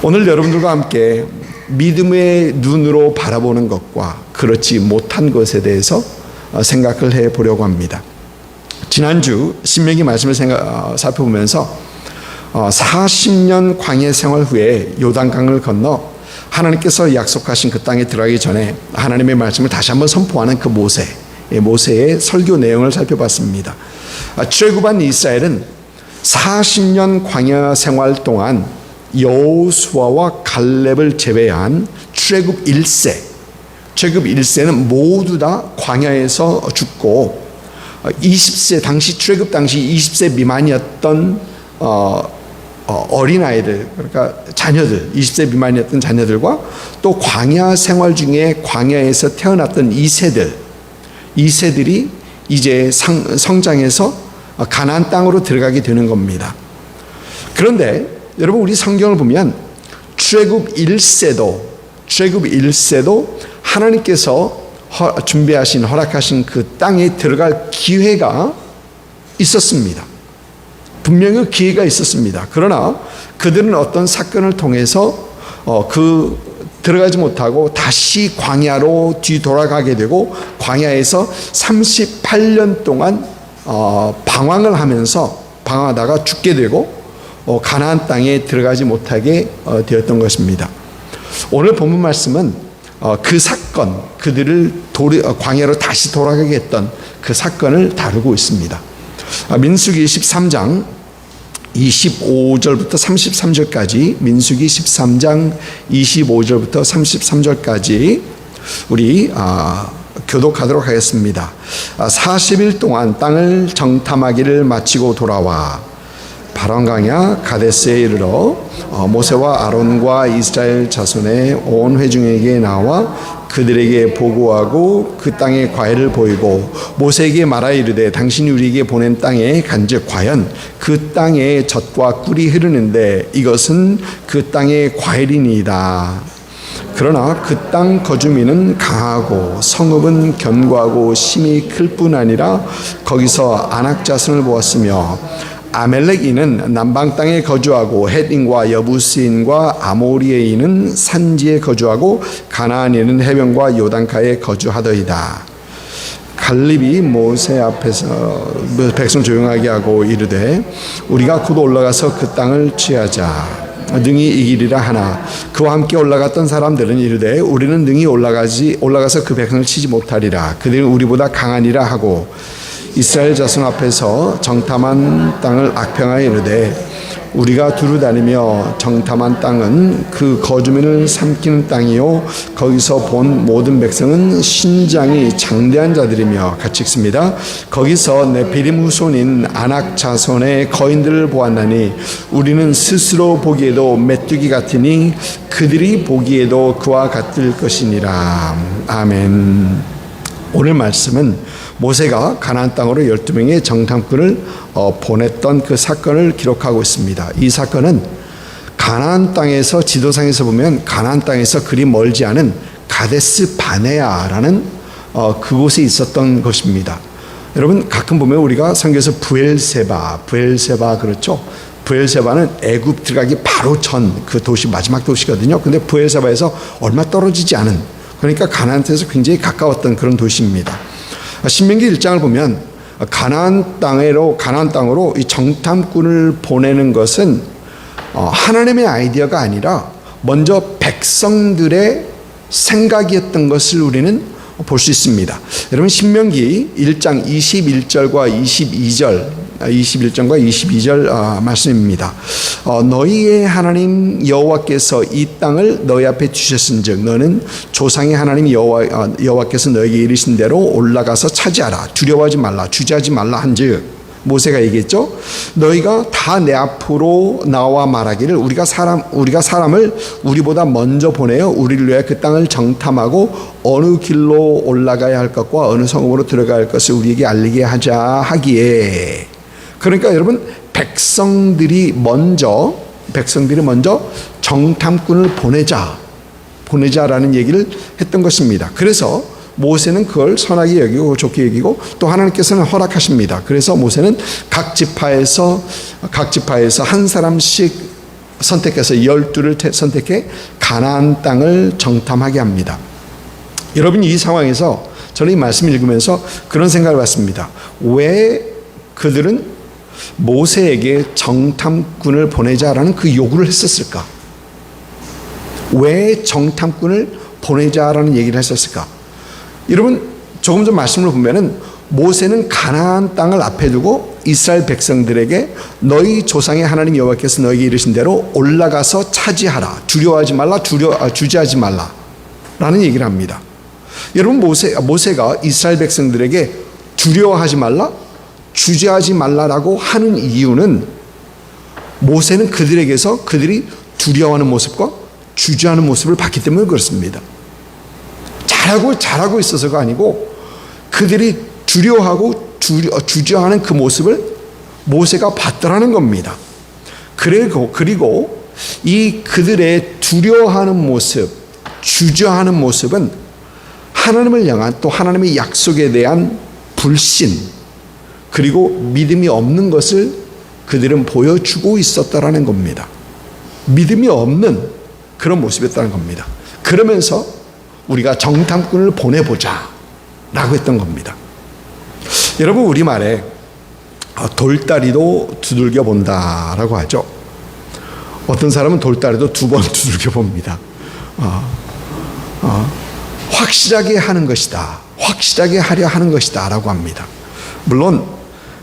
오늘 여러분들과 함께 믿음의 눈으로 바라보는 것과 그렇지 못한 것에 대해서 생각을 해보려고 합니다. 지난주 신명기 말씀을 살펴보면서 40년 광야 생활 후에 요단강을 건너 하나님께서 약속하신 그 땅에 들어가기 전에 하나님의 말씀을 다시 한번 선포하는 그 모세의 설교 내용을 살펴봤습니다. 출애굽한 이스라엘은 40년 광야 생활 동안 여호수아와 갈렙을 제외한 출애굽 1세는 모두 다 광야에서 죽고 20세 당시 출애굽 당시 20세 미만이었던 어린아이들 그러니까 자녀들 20세 미만이었던 자녀들과 또 광야 생활 중에 광야에서 태어났던 2세들이 이제 성장해서 가나안 땅으로 들어가게 되는 겁니다. 그런데 여러분 우리 성경을 보면 출애굽 1세도 하나님께서 허락하신 그 땅에 들어갈 기회가 있었습니다. 분명히 기회가 있었습니다. 그러나 그들은 어떤 사건을 통해서 들어가지 못하고 다시 광야로 뒤돌아가게 되고 광야에서 38년 동안 방황을 하면서 방황하다가 죽게 되고 가나안 땅에 들어가지 못하게 되었던 것입니다. 오늘 본문 말씀은 그 사건, 그들을 광야로 다시 돌아가게 했던 그 사건을 다루고 있습니다. 민수기 13장 25절부터 33절까지 민수기 13장 25절부터 33절까지 우리 교독하도록 하겠습니다. 40일 동안 땅을 정탐하기를 마치고 돌아와 바람강야 가데스에 이르러 모세와 아론과 이스라엘 자손의 온 회중에게 나와 그들에게 보고하고 그 땅의 과일을 보이고 모세에게 말하 이르되 당신이 우리에게 보낸 땅에 간즉 과연 그 땅에 젖과 꿀이 흐르는데 이것은 그 땅의 과일이니이다. 그러나 그 땅 거주민은 강하고 성읍은 견고하고 심히 클 뿐 아니라 거기서 아낙 자손을 보았으며 아멜렉인은 남방 땅에 거주하고 헷인과 여부스인과 아모리에인은 산지에 거주하고 가나안인은 해변과 요단가에 거주하더이다. 갈렙이 모세 앞에서 백성 조용하게 하고 이르되 우리가 곧 올라가서 그 땅을 취하자. 능히 이기리라 하나 그와 함께 올라갔던 사람들은 이르되 우리는 능히 올라가서 그 백성을 치지 못하리라. 그들은 우리보다 강하니라 하고 이스라엘 자손 앞에서 정탐한 땅을 악평하여 이르되 우리가 두루 다니며 정탐한 땅은 그 거주민을 삼키는 땅이요 거기서 본 모든 백성은 신장이 장대한 자들이며 같이 읽습니다. 거기서 네피림 후손인 아낙 자손의 거인들을 보았나니 우리는 스스로 보기에도 메뚜기 같으니 그들이 보기에도 그와 같을 것이니라. 아멘. 오늘 말씀은 모세가 가나안 땅으로 12명의 정탐꾼을 보냈던 그 사건을 기록하고 있습니다. 이 사건은 가나안 땅에서 지도상에서 보면 가나안 땅에서 그리 멀지 않은 가데스 바네아라는 그곳에 있었던 것입니다. 여러분 가끔 보면 우리가 성경에서 부엘세바 그렇죠? 부엘세바는 애굽 들어가기 바로 전 그 도시 마지막 도시거든요. 근데 부엘세바에서 얼마 떨어지지 않은 그러니까 가나안에서 굉장히 가까웠던 그런 도시입니다. 신명기 1장을 보면 가나안 땅으로 이 정탐꾼을 보내는 것은 하나님의 아이디어가 아니라 먼저 백성들의 생각이었던 것을 우리는 볼 수 있습니다. 여러분 신명기 1장 21절과 22절 21절과 22절 말씀입니다. 너희의 하나님 여호와께서 이 땅을 너희 앞에 주셨은즉 너는 조상의 하나님 여호와께서 너에게 이르신 대로 올라가서 차지하라. 두려워하지 말라. 주저하지 말라 한즉 모세가 얘기했죠. 너희가 다 내 앞으로 나와 말하기를 우리가 사람을 우리보다 먼저 보내어 우리를 위하여 그 땅을 정탐하고 어느 길로 올라가야 할 것과 어느 성읍으로 들어가야 할 것을 우리에게 알리게 하자 하기에. 그러니까 여러분, 백성들이 먼저 정탐꾼을 보내자라는 얘기를 했던 것입니다. 그래서 모세는 그걸 선하게 여기고 좋게 여기고 또 하나님께서는 허락하십니다. 그래서 모세는 각 지파에서 한 사람씩 선택해서 12를 선택해 가나안 땅을 정탐하게 합니다. 여러분, 이 상황에서 저는 이 말씀을 읽으면서 그런 생각을 했습니다. 왜 그들은 모세에게 정탐꾼을 보내자라는 그 요구를 했었을까? 왜 정탐꾼을 보내자라는 얘기를 했었을까? 여러분, 조금 전 말씀을 보면은 모세는 가나안 땅을 앞에 두고 이스라엘 백성들에게 너희 조상의 하나님 여호와께서 너에게 이르신 대로 올라가서 차지하라. 두려워하지 말라. 주저하지 말라. 라는 얘기를 합니다. 여러분, 모세가 이스라엘 백성들에게 두려워하지 말라, 주저하지 말라라고 하는 이유는 모세는 그들에게서 그들이 두려워하는 모습과 주저하는 모습을 봤기 때문에 그렇습니다. 잘하고 있어서가 아니고 그들이 두려워하고 주저하는 그 모습을 모세가 봤더라는 겁니다. 그리고 이 그들의 두려워하는 모습, 주저하는 모습은 하나님을 향한 또 하나님의 약속에 대한 불신 그리고 믿음이 없는 것을 그들은 보여주고 있었다라는 겁니다. 믿음이 없는 그런 모습이었다는 겁니다. 그러면서 우리가 정탐꾼을 보내보자 라고 했던 겁니다. 여러분, 우리말에 돌다리도 두들겨 본다 라고 하죠. 어떤 사람은 돌다리도 2번 두들겨 봅니다. 확실하게 하는 것이다, 확실하게 하려 하는 것이다 라고 합니다. 물론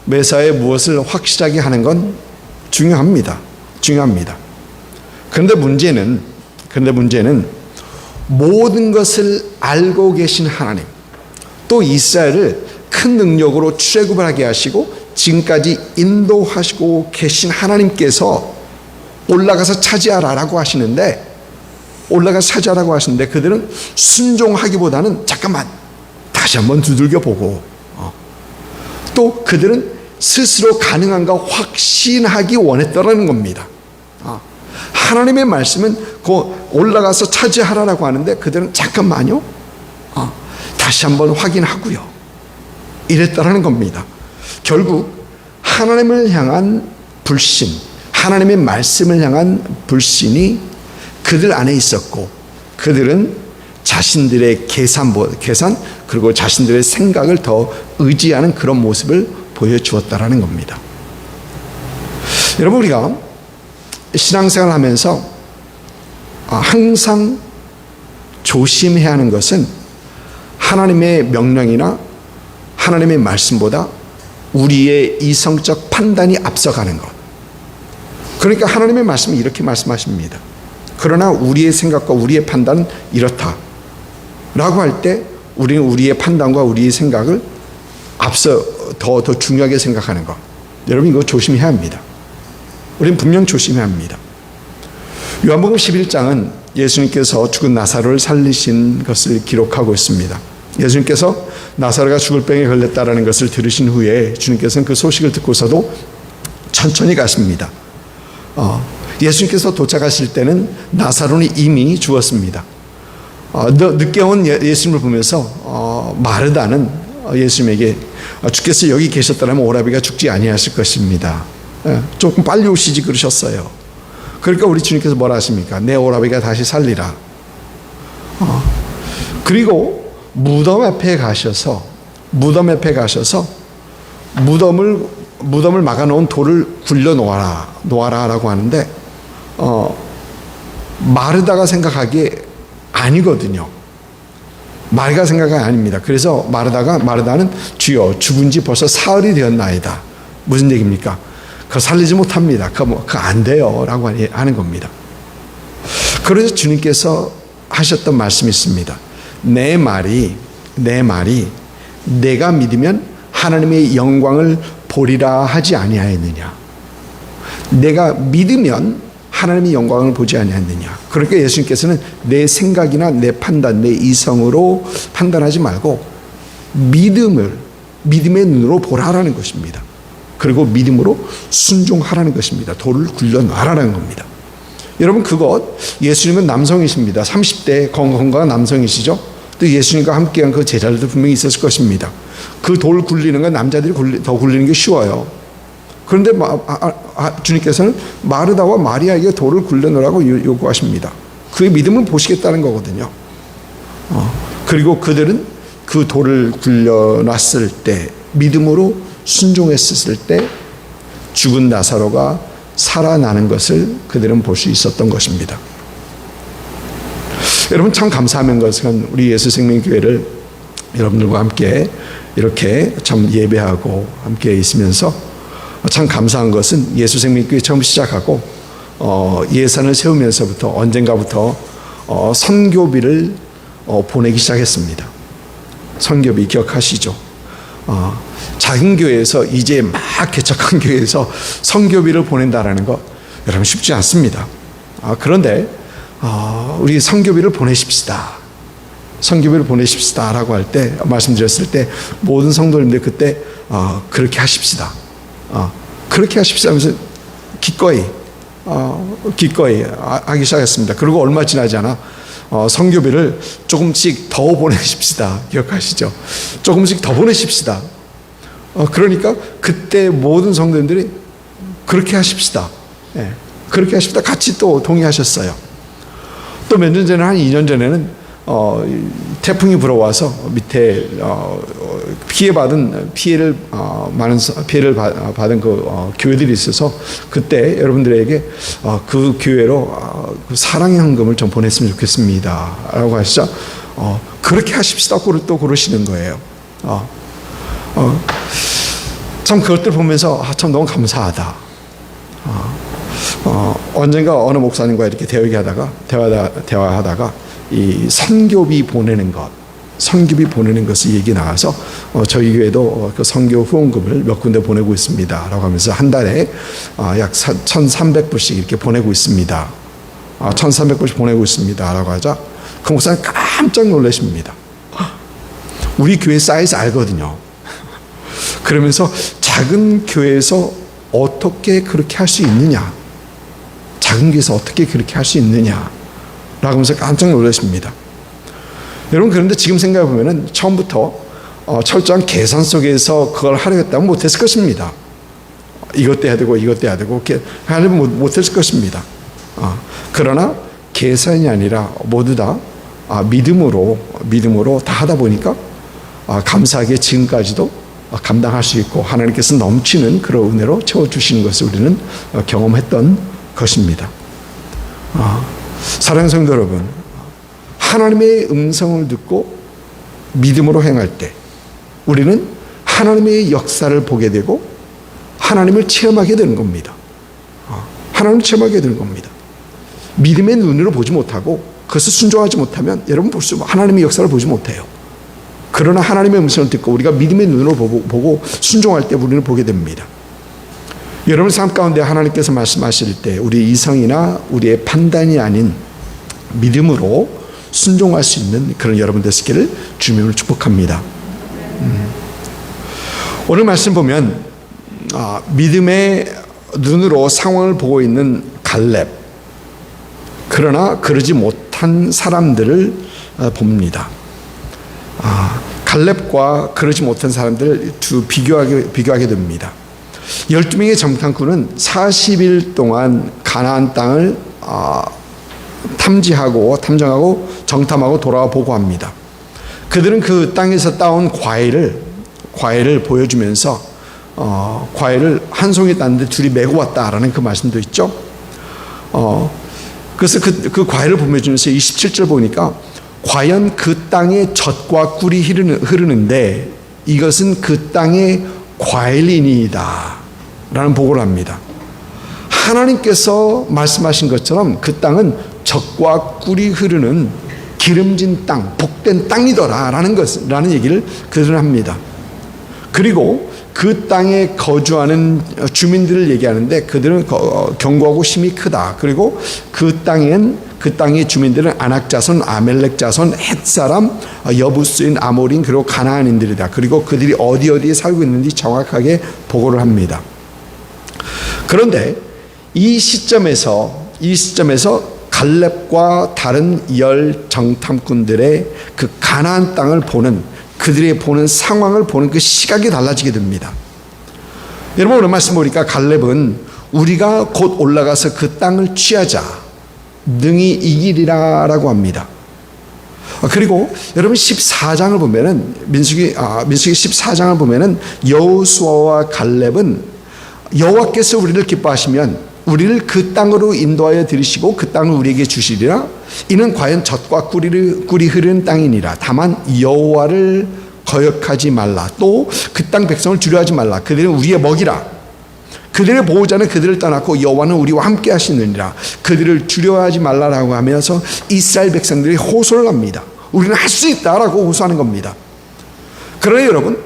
매사에 무엇을 확실하게 하는 건 중요합니다. 그런데 문제는 모든 것을 알고 계신 하나님, 또 이스라엘을 큰 능력으로 출애굽을 하게 하시고 지금까지 인도하시고 계신 하나님께서 올라가서 차지하라고 하시는데 그들은 순종하기보다는 잠깐만 다시 한번 두들겨 보고 또 그들은 스스로 가능한가 확신하기 원했더라는 겁니다. 하나님의 말씀은 올라가서 차지하라고 하는데 그들은 잠깐만요, 다시 한번 확인하고요, 이랬다라는 겁니다. 결국 하나님을 향한 불신, 하나님의 말씀을 향한 불신이 그들 안에 있었고 그들은 자신들의 계산 그리고 자신들의 생각을 더 의지하는 그런 모습을 보여주었다라는 겁니다. 여러분, 우리가 신앙생활을 하면서 항상 조심해야 하는 것은 하나님의 명령이나 하나님의 말씀보다 우리의 이성적 판단이 앞서가는 것. 그러니까 하나님의 말씀이 이렇게 말씀하십니다. 그러나 우리의 생각과 우리의 판단은 이렇다 라고 할 때 우리는 우리의 판단과 우리의 생각을 앞서 더 중요하게 생각하는 것. 여러분, 이거 조심해야 합니다. 우리는 분명 조심해야 합니다. 요한복음 11장은 예수님께서 죽은 나사로를 살리신 것을 기록하고 있습니다. 예수님께서 나사로가 죽을 병에 걸렸다라는 것을 들으신 후에 주님께서는 그 소식을 듣고서도 천천히 가십니다. 예수님께서 도착하실 때는 나사로는 이미 죽었습니다. 늦게 온 예수님을 보면서 마르다는 예수님에게 주께서 여기 계셨더라면 오라비가 죽지 아니하실 것입니다. 조금 빨리 오시지 그러셨어요. 그러니까 우리 주님께서 뭐라 하십니까? 내 오라비가 다시 살리라. 그리고 무덤 앞에 가셔서 무덤을 막아놓은 돌을 굴려 놓아라라고 하는데 마르다가 생각하기에 아니거든요. 마르다가 생각이 아닙니다. 그래서 마르다는 주여 죽은 지 벌써 사흘이 되었나이다 무슨 얘기입니까? 그거 살리지 못합니다. 그거 안 돼요. 라고 하는 겁니다. 그래서 주님께서 하셨던 말씀이 있습니다. 내 말이 내가 믿으면 하나님의 영광을 보리라 하지 아니하였느냐. 내가 믿으면 하나님의 영광을 보지 아니하느냐. 그러니까 예수님께서는 내 생각이나 내 판단, 내 이성으로 판단하지 말고 믿음의 눈으로 보라라는 것입니다. 그리고 믿음으로 순종하라는 것입니다. 돌을 굴려놔라는 겁니다. 여러분, 그것, 예수님은 남성이십니다. 30대 건강한 남성이시죠. 또 예수님과 함께한 그 제자들도 분명히 있었을 것입니다. 그 돌 굴리는 건 남자들이 더 굴리는 게 쉬워요. 그런데 주님께서는 마르다와 마리아에게 돌을 굴려놓으라고 요구하십니다. 그의 믿음을 보시겠다는 거거든요. 그리고 그들은 그 돌을 굴려놨을 때, 믿음으로 순종했을 때 죽은 나사로가 살아나는 것을 그들은 볼 수 있었던 것입니다. 여러분, 참 감사한 것은 우리 예수생명교회를 여러분들과 함께 이렇게 참 예배하고 함께 있으면서 참 감사한 것은 예수생명교회 처음 시작하고 예산을 세우면서부터 언젠가부터 선교비를 보내기 시작했습니다. 선교비 기억하시죠? 작은 교회에서, 이제 막 개척한 교회에서 선교비를 보낸다라는 거 여러분 쉽지 않습니다. 그런데 우리 선교비를 보내십시다. 선교비를 보내십시다라고 할 때, 말씀드렸을 때 모든 성도님들 그때 그렇게 하십시다. 그렇게 하십시다 하면서 기꺼이 하기 시작했습니다. 그리고 얼마 지나지 않아 선교비를 조금씩 더 보내십시다. 기억하시죠? 조금씩 더 보내십시다. 그러니까 그때 모든 성도님들이 그렇게 하십시다. 그렇게 하십시다. 같이 또 동의하셨어요. 또 몇 년 전에, 한 2년 전에는 태풍이 불어와서 밑에 피해를 받은 그 교회들이 있어서 그때 여러분들에게 그 교회로 그 사랑의 헌금을 좀 보냈으면 좋겠습니다. 라고 하시죠. 그렇게 하십시다. 또 그러시는 거예요. 참 그것들 보면서 참 너무 감사하다. 언젠가 어느 목사님과 이렇게 대화하다가 이 선교비 보내는 것을 얘기 나와서 저희 교회도 그 선교 후원금을 몇 군데 보내고 있습니다. 라고 하면서 한 달에 약 1,300불씩 이렇게 보내고 있습니다. 1,300불씩 보내고 있습니다. 라고 하자 그 목사님 깜짝 놀라십니다. 우리 교회 사이즈 알거든요. 그러면서 작은 교회에서 어떻게 그렇게 할 수 있느냐, 작은 교회에서 어떻게 그렇게 할 수 있느냐 라고 하면서 깜짝 놀라십니다. 여러분, 그런데 지금 생각해 보면은 처음부터 철저한 계산 속에서 그걸 하려고 못했을 것입니다. 이것도 해야 되고 이것도 해야 되고 이렇게 하려면 못했을 것입니다. 그러나 계산이 아니라 모두 다 믿음으로 다 하다 보니까 감사하게 지금까지도 감당할 수 있고 하나님께서 넘치는 그런 은혜로 채워주시는 것을 우리는 경험했던 것입니다. 사랑하는 성도 여러분, 하나님의 음성을 듣고 믿음으로 행할 때 우리는 하나님의 역사를 보게 되고 하나님을 체험하게 되는 겁니다. 하나님을 체험하게 되는 겁니다. 믿음의 눈으로 보지 못하고 그것을 순종하지 못하면 여러분 하나님의 역사를 보지 못해요. 그러나 하나님의 음성을 듣고 우리가 믿음의 눈으로 보고 순종할 때 우리는 보게 됩니다. 여러분 삶 가운데 하나님께서 말씀하실 때 우리 이성이나 우리의 판단이 아닌 믿음으로 순종할 수 있는 그런 여러분 되시기를 주님으로 축복합니다. 오늘 말씀 보면 믿음의 눈으로 상황을 보고 있는 갈렙, 그러나 그러지 못한 사람들을 봅니다. 갈렙과 그러지 못한 사람들을 비교하게 됩니다. 12명의 정탐꾼은 40일 동안 가나안 땅을 탐정하고 정탐하고 돌아와 보고합니다. 그들은 그 땅에서 따온 과일을 보여주면서 과일을 한 송이 땄는데 둘이 메고 왔다라는 그 말씀도 있죠. 그래서 그 과일을 보여주면서 27절 보니까 과연 그 땅에 젖과 꿀이 흐르는데 이것은 그 땅의 과일이니이다 라는 보고를 합니다. 하나님께서 말씀하신 것처럼 그 땅은 젖과 꿀이 흐르는 기름진 땅, 복된 땅이더라 라는 얘기를 그들은 합니다. 그리고 그 땅에 거주하는 주민들을 얘기하는데 그들은 견고하고 힘이 크다. 그리고 그 땅의 주민들은 아낙 자손, 아멜렉 자손, 헷 사람, 여부스인, 아모린, 그리고 가나안인들이다. 그리고 그들이 어디에 살고 있는지 정확하게 보고를 합니다. 그런데 이 시점에서 갈렙과 다른 열 정탐꾼들의 그 가나안 땅을 보는, 그들의 보는 상황을 보는 그 시각이 달라지게 됩니다. 여러분, 오늘 말씀 보니까 갈렙은 우리가 곧 올라가서 그 땅을 취하자, 능히 이기리라 라고 합니다. 그리고 여러분 14장을 보면은 민수기 14장을 보면은 여호수아와 갈렙은 여호와께서 우리를 기뻐하시면 우리를 그 땅으로 인도하여 들이시고 그 땅을 우리에게 주시리라. 이는 과연 젖과 꿀이 흐르는 땅이니라. 다만 여호와를 거역하지 말라. 또 그 땅 백성을 두려워하지 말라. 그들은 우리의 먹이라. 그들의 보호자는 그들을 떠났고 여호와는 우리와 함께 하시느니라. 그들을 두려워하지 말라라고 하면서 이스라엘 백성들이 호소를 합니다. 우리는 할 수 있다라고 호소하는 겁니다. 그러나 여러분,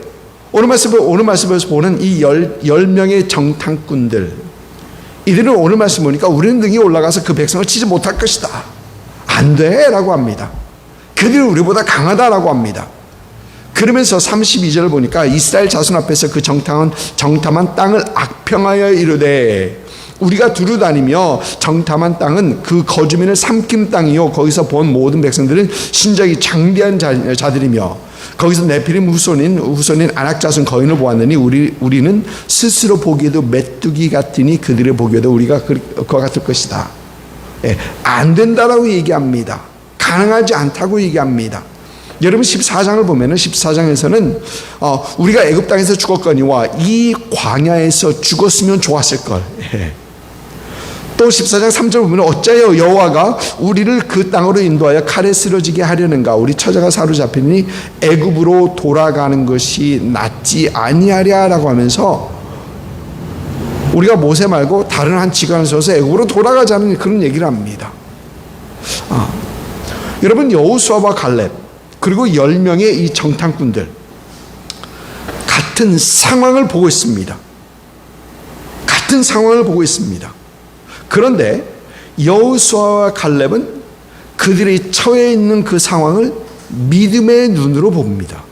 오늘 말씀에서 보는 이 10명의 정탐꾼들, 이들은 오늘 말씀 보니까 우리는 능히 올라가서 그 백성을 치지 못할 것이다. 안 돼 라고 합니다. 그들은 우리보다 강하다라고 합니다. 그러면서 32절을 보니까 이스라엘 자손 앞에서 그 정탐한 땅을 악평하여 이르되, 우리가 두루다니며 정탐한 땅은 그 거주민을 삼킨 땅이요 거기서 본 모든 백성들은 신적이 장대한 자들이며 거기서 네피림 후손인 아낙 자손 거인을 보았느니 우리는 스스로 보기에도 메뚜기 같으니 그들을 보기에도 우리가 그와 같을 것이다. 안 된다라고 얘기합니다. 가능하지 않다고 얘기합니다. 여러분 14장을 보면은 14장에서는 우리가 애굽 땅에서 죽었거니와 이 광야에서 죽었으면 좋았을걸. 또 14장 3절 보면 어찌하여 여호와가 우리를 그 땅으로 인도하여 칼에 쓰러지게 하려는가. 우리 처자가 사로잡히니 애굽으로 돌아가는 것이 낫지 아니하랴라고 하면서 우리가 모세 말고 다른 한 지간을 서서 애굽으로 돌아가자는 그런 얘기를 합니다. 여러분, 여호수아와 갈렙 그리고 10명의 이 정탐꾼들 같은 상황을 보고 있습니다. 같은 상황을 보고 있습니다. 그런데 여호수아와 갈렙은 그들이 처해 있는 그 상황을 믿음의 눈으로 봅니다.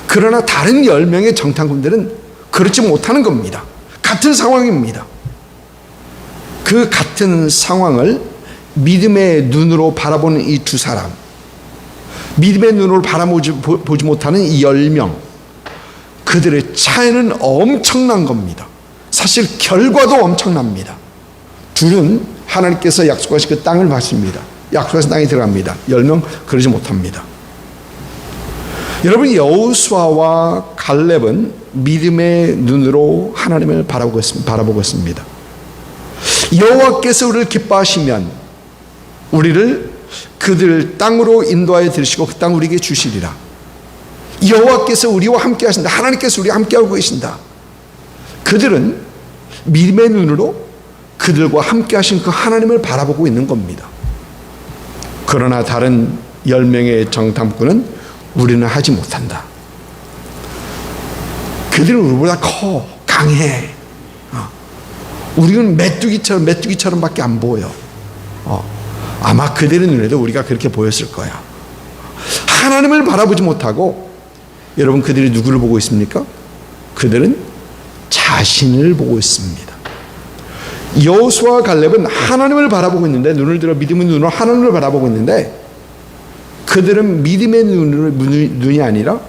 그러나 다른 10명의 정탐꾼들은 그렇지 못하는 겁니다. 같은 상황입니다. 그 같은 상황을 믿음의 눈으로 바라보는 이 두 사람, 믿음의 눈으로 바라보지 못하는 이 10명, 그들의 차이는 엄청난 겁니다. 사실 결과도 엄청납니다. 둘은 하나님께서 약속하신 그 땅을 받습니다. 약속하신 땅에 들어갑니다. 10명 그러지 못합니다. 여러분, 여호수아와 갈렙은 믿음의 눈으로 하나님을 바라보고 있습니다. 여호와께서 우리를 기뻐하시면 우리를 그들 땅으로 인도하여 들으시고 그 땅 우리에게 주시리라. 여호와께서 우리와 함께 하신다. 하나님께서 우리와 함께하고 계신다. 그들은 믿음의 눈으로 그들과 함께 하신 그 하나님을 바라보고 있는 겁니다. 그러나 다른 10명의 정탐꾼은 우리는 하지 못한다. 그들은 우리보다 커, 강해. 우리는 메뚜기처럼 밖에 안 보여. 아마 그들의 눈에도 우리가 그렇게 보였을 거야. 하나님을 바라보지 못하고, 여러분, 그들이 누구를 보고 있습니까? 그들은 자신을 보고 있습니다. 여호수아와 갈렙은 하나님을 바라보고 있는데, 눈을 들어 믿음의 눈으로 하나님을 바라보고 있는데, 그들은 믿음의 눈이 아니라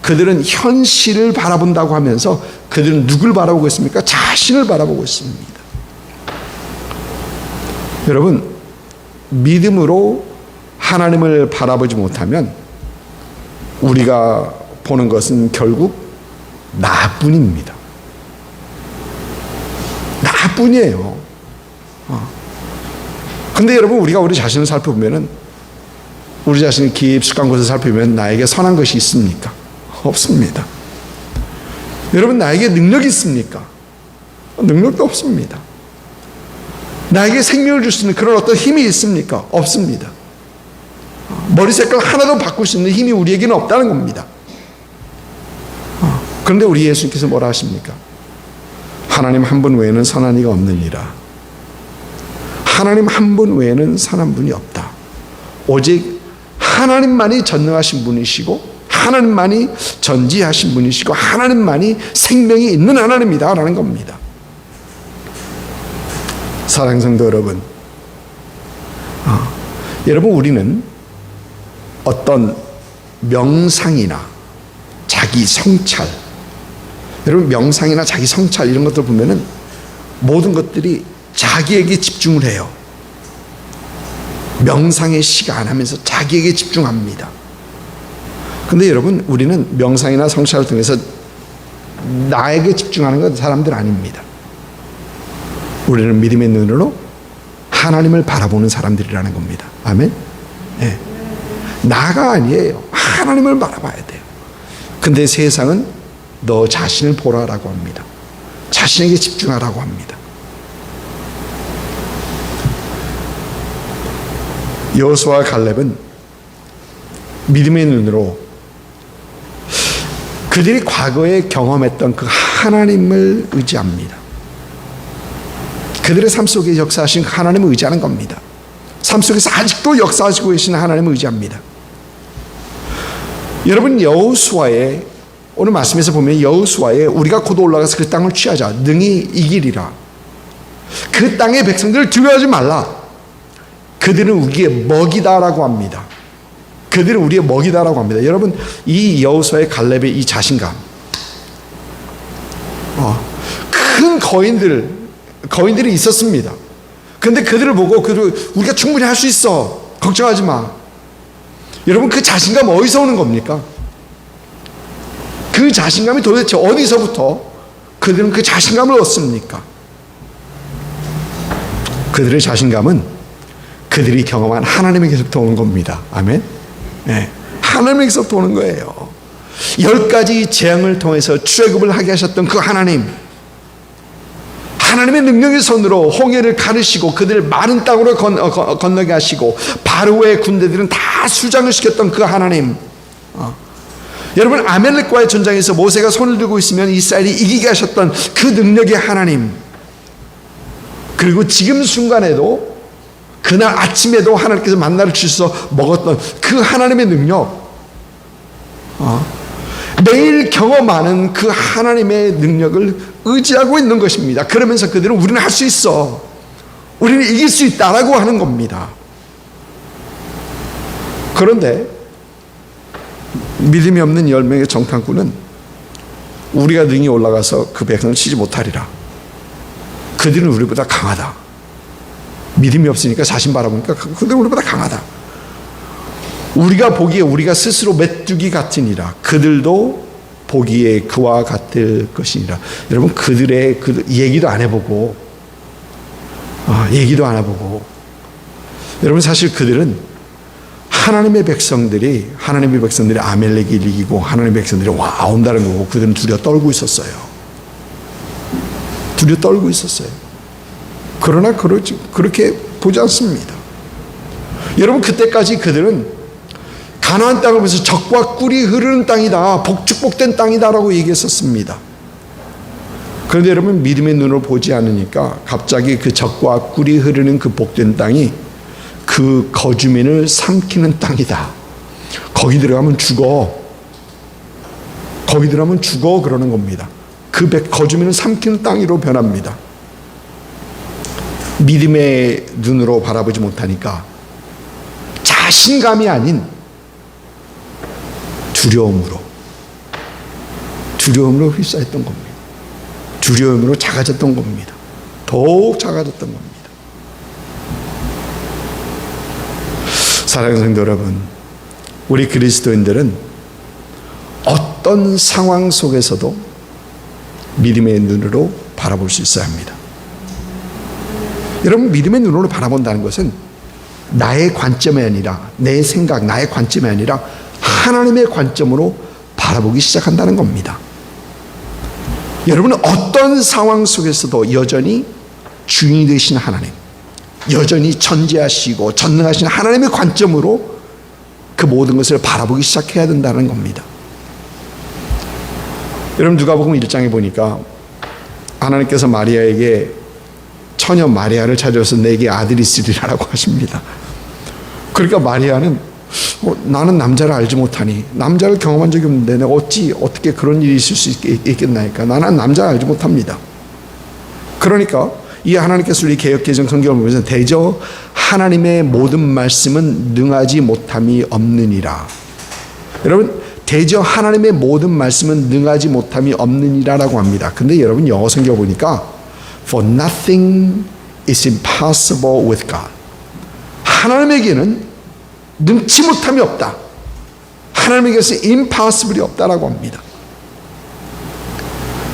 그들은 현실을 바라본다고 하면서 그들은 누굴 바라보고 있습니까? 자신을 바라보고 있습니다. 여러분, 믿음으로 하나님을 바라보지 못하면 우리가 보는 것은 결국 나뿐입니다. 나뿐이에요. 근데 여러분, 우리가 우리 자신을 살펴보면은, 우리 자신이 깊숙한 곳을 살펴보면 나에게 선한 것이 있습니까? 없습니다. 여러분, 나에게 능력이 있습니까? 능력도 없습니다. 나에게 생명을 줄 수 있는 그런 어떤 힘이 있습니까? 없습니다. 머리 색깔 하나도 바꿀 수 있는 힘이 우리에게는 없다는 겁니다. 그런데 우리 예수님께서 뭐라 하십니까? 하나님 한 분 외에는 선한 이가 없느니라. 하나님 한 분 외에는 선한 분이 없다. 오직 하나님만이 전능하신 분이시고 하나님만이 전지하신 분이시고 하나님만이 생명이 있는 하나님이다 라는 겁니다. 사랑하는 성도 여러분, 여러분 우리는 어떤 명상이나 자기 성찰, 여러분 명상이나 자기 성찰 이런 것들 보면은 모든 것들이 자기에게 집중을 해요. 명상의 시간 하면서 자기에게 집중합니다. 근데 여러분 우리는 명상이나 성찰을 통해서 나에게 집중하는 건 사람들 아닙니다. 우리는 믿음의 눈으로 하나님을 바라보는 사람들이라는 겁니다. 아멘? 네. 나가 아니에요. 하나님을 바라봐야 돼요. 근데 세상은 너 자신을 보라라고 합니다. 자신에게 집중하라고 합니다. 여호수아와 갈렙은 믿음의 눈으로 그들이 과거에 경험했던 그 하나님을 의지합니다. 그들의 삶 속에 역사하신 하나님을 의지하는 겁니다. 삶 속에서 아직도 역사하시고 계시는 하나님을 의지합니다. 여러분 여호수아의 오늘 말씀에서 보면 여호수아의 우리가 곧 올라가서 그 땅을 취하자 능히 이기리라. 그 땅의 백성들을 두려워하지 말라. 그들은 우리의 먹이다라고 합니다. 그들은 우리의 먹이다라고 합니다. 여러분 이 여호수아의 갈렙의 이 자신감, 큰 거인들이 있었습니다. 그런데 그들을 보고 우리가 충분히 할 수 있어, 걱정하지 마. 여러분 그 자신감 어디서 오는 겁니까? 그 자신감이 도대체 어디서부터 그들은 그 자신감을 얻습니까? 그들의 자신감은 그들이 경험한 하나님에게서부터 오는 겁니다. 아멘? 네, 하나님에게서부터 오는 거예요. 10가지 재앙을 통해서 출애굽을 하게 하셨던 그 하나님의 능력의 손으로 홍해를 가르시고 그들을 마른 땅으로 건너게 하시고 바로의 군대들은 다 수장을 시켰던 그 하나님. 여러분 아멜렉과의 전장에서 모세가 손을 들고 있으면 이스라엘이 이기게 하셨던 그 능력의 하나님. 그리고 지금 순간에도 그날 아침에도 하나님께서 만나를 주셔서 먹었던 그 하나님의 능력, 매일 경험하는 그 하나님의 능력을 의지하고 있는 것입니다. 그러면서 그들은 우리는 할 수 있어, 우리는 이길 수 있다라고 하는 겁니다. 그런데 믿음이 없는 10명의 정탐꾼은 우리가 능히 올라가서 그 백성을 치지 못하리라. 그들은 우리보다 강하다. 믿음이 없으니까 자신 바라보니까 그들은 우리보다 강하다. 우리가 보기에 우리가 스스로 메뚜기 같으니라. 그들도 보기에 그와 같을 것이니라. 여러분 그들의 얘기도 안 해보고 여러분 사실 그들은 하나님의 백성들이 아멜렉을 이기고 하나님의 백성들이 온다는 거고 그들은 두려워 떨고 있었어요. 그러나 그렇게 보지 않습니다. 여러분 그때까지 그들은 가나안 땅을 보면서 젖과 꿀이 흐르는 땅이다, 축복된 땅이다라고 얘기했었습니다. 그런데 여러분 믿음의 눈으로 보지 않으니까 갑자기 그 젖과 꿀이 흐르는 그 복된 땅이 그 거주민을 삼키는 땅이다. 거기 들어가면 죽어 그러는 겁니다. 그 거주민을 삼키는 땅으로 변합니다. 믿음의 눈으로 바라보지 못하니까 자신감이 아닌 두려움으로 휩싸였던 겁니다. 두려움으로 작아졌던 겁니다. 더욱 작아졌던 겁니다. 사랑하는 성도 여러분, 우리 그리스도인들은 어떤 상황 속에서도 믿음의 눈으로 바라볼 수 있어야 합니다. 여러분 믿음의 눈으로 바라본다는 것은 나의 관점이 아니라 내 생각, 나의 관점이 아니라 하나님의 관점으로 바라보기 시작한다는 겁니다. 여러분은 어떤 상황 속에서도 여전히 주인이 되신 하나님, 여전히 전지하시고 전능하신 하나님의 관점으로 그 모든 것을 바라보기 시작해야 된다는 겁니다. 여러분, 누가복음 1장에 보니까 하나님께서 마리아에게 처녀 마리아를 찾아서 내게 아들이 있으리라고 하십니다. 그러니까 마리아는 나는 남자를 알지 못하니, 남자를 경험한 적이 없는데 내가 어떻게 그런 일이 있을 수 있겠나이까. 나는 남자를 알지 못합니다. 그러니까 이 하나님께서 우리 개역개정 성경을 보면서 대저 하나님의 모든 말씀은 능하지 못함이 없느니라. 여러분, 대저 하나님의 모든 말씀은 능하지 못함이 없느니라라고 합니다. 근데 여러분, 영어 성경 보니까 For nothing is impossible with God. 하나님에게는 능치 못함이 없다. 하나님에게서 impossible이 없다라고 합니다.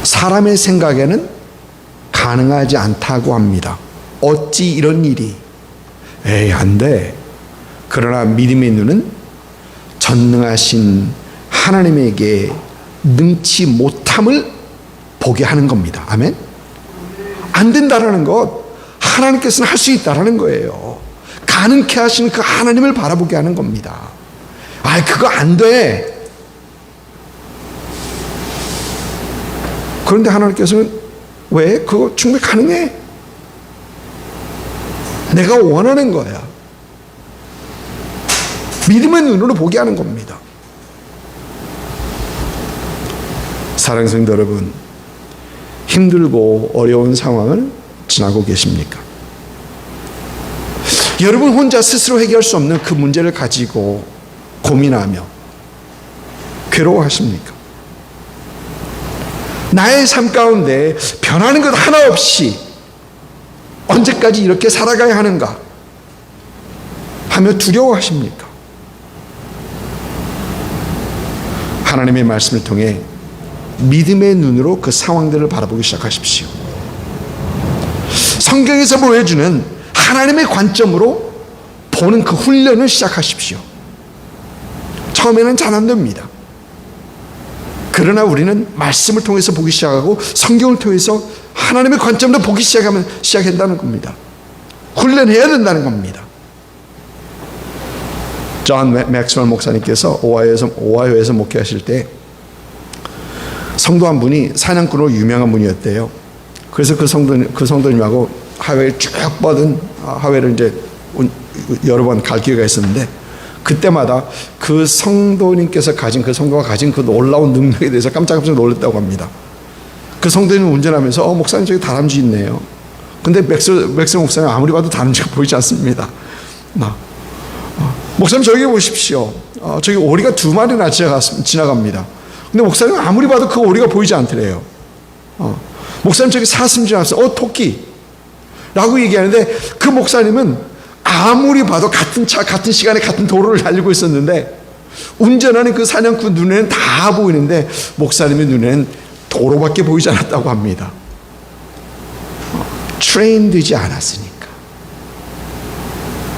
사람의 생각에는 가능하지 않다고 합니다. 어찌 이런 일이? 에이, 안 돼. 그러나 믿음의 눈은 전능하신 하나님에게 능치 못함을 보게 하는 겁니다. 아멘? 안 된다라는 것, 하나님께서는 할 수 있다라는 거예요. 가능케 하시는 그 하나님을 바라보게 하는 겁니다. 아, 그거 안 돼. 그런데 하나님께서는 왜? 그거 충분히 가능해. 내가 원하는 거야. 믿음의 눈으로 보게 하는 겁니다. 사랑하는 성도 여러분, 힘들고 어려운 상황을 지나고 계십니까? 여러분 혼자 스스로 해결할 수 없는 그 문제를 가지고 고민하며 괴로워하십니까? 나의 삶 가운데 변하는 것 하나 없이 언제까지 이렇게 살아가야 하는가 하며 두려워하십니까? 하나님의 말씀을 통해 믿음의 눈으로 그 상황들을 바라보기 시작하십시오. 성경에서 보여주는 하나님의 관점으로 보는 그 훈련을 시작하십시오. 처음에는 잘 안 됩니다. 그러나 우리는 말씀을 통해서 보기 시작하고 성경을 통해서 하나님의 관점으로 보기 시작한다는 겁니다. 훈련해야 된다는 겁니다. 존 맥스웰 목사님께서 오하이오에서 목회하실 때 성도 한 분이 사냥꾼으로 유명한 분이었대요. 그래서 그 성도님하고 하회를 쭉 뻗은 하회를 이제 여러 번 갈 기회가 있었는데, 그때마다 그 성도님께서 가진, 그 성도가 가진 그 놀라운 능력에 대해서 깜짝깜짝 놀랐다고 합니다. 그 성도님은 운전하면서 목사님 저기 다람쥐 있네요. 근데 맥스 목사님 아무리 봐도 다람쥐가 보이지 않습니다. 목사님 저기 보십시오. 저기 오리가 2마리나 지나갑니다. 근데 목사님은 아무리 봐도 그 오리가 보이지 않더래요. 목사님 저기 사슴 지나갔어요. 토끼 라고 얘기하는데, 그 목사님은 아무리 봐도 같은 차, 같은 시간에 같은 도로를 달리고 있었는데 운전하는 그 사냥꾼 눈에는 다 보이는데 목사님의 눈에는 도로밖에 보이지 않았다고 합니다. 트레인되지 않았으니까,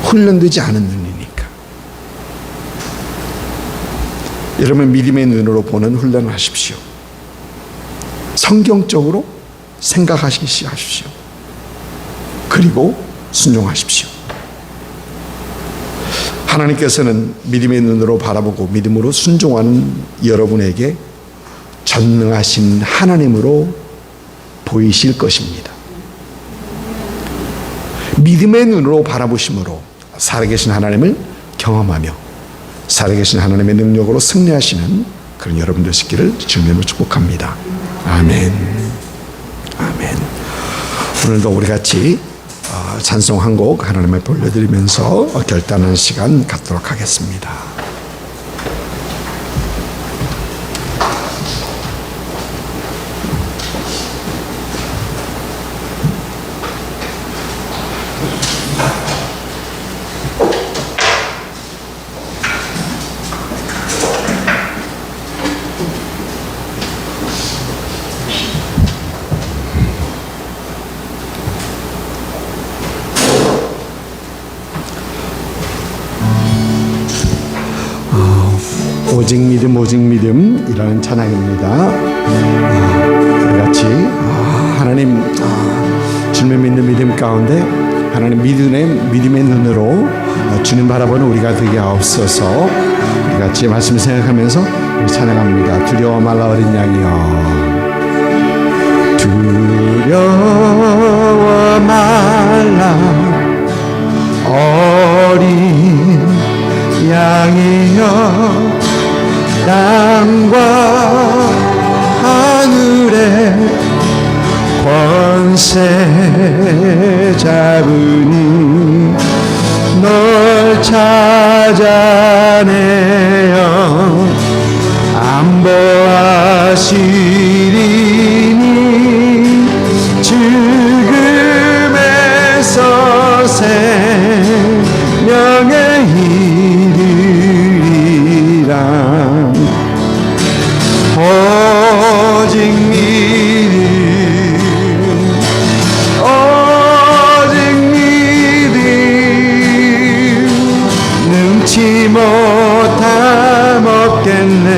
훈련되지 않은 눈이니까. 여러분, 믿음의 눈으로 보는 훈련을 하십시오. 성경적으로 생각하시기 시작하십시오. 그리고 순종하십시오. 하나님께서는 믿음의 눈으로 바라보고 믿음으로 순종하는 여러분에게 전능하신 하나님으로 보이실 것입니다. 믿음의 눈으로 바라보심으로 살아계신 하나님을 경험하며 살아계신 하나님의 능력으로 승리하시는 그런 여러분 되시기를 주님으로 축복합니다. 아멘. 아멘. 오늘도 우리 같이 찬송 한 곡 하나님 앞에 올려드리면서 결단하는 시간 갖도록 하겠습니다. 오직 믿음 오직 믿음이라는 찬양입니다. 우리 같이 하나님 주님을 믿는 믿음 가운데 하나님 믿음의 눈으로 주님 바라보는 우리가 되게 하옵소서. 우리 같이 말씀 생각하면서 찬양합니다. 두려워 말라 어린 양이여, 두려워 말라 어린 양이여, 땅과 하늘의 권세 잡으니 널 찾아내어 안보하시리니 죽음에서 생명에 이르리라. 오직 믿음, 오직 믿음, 능치 못함 없겠네.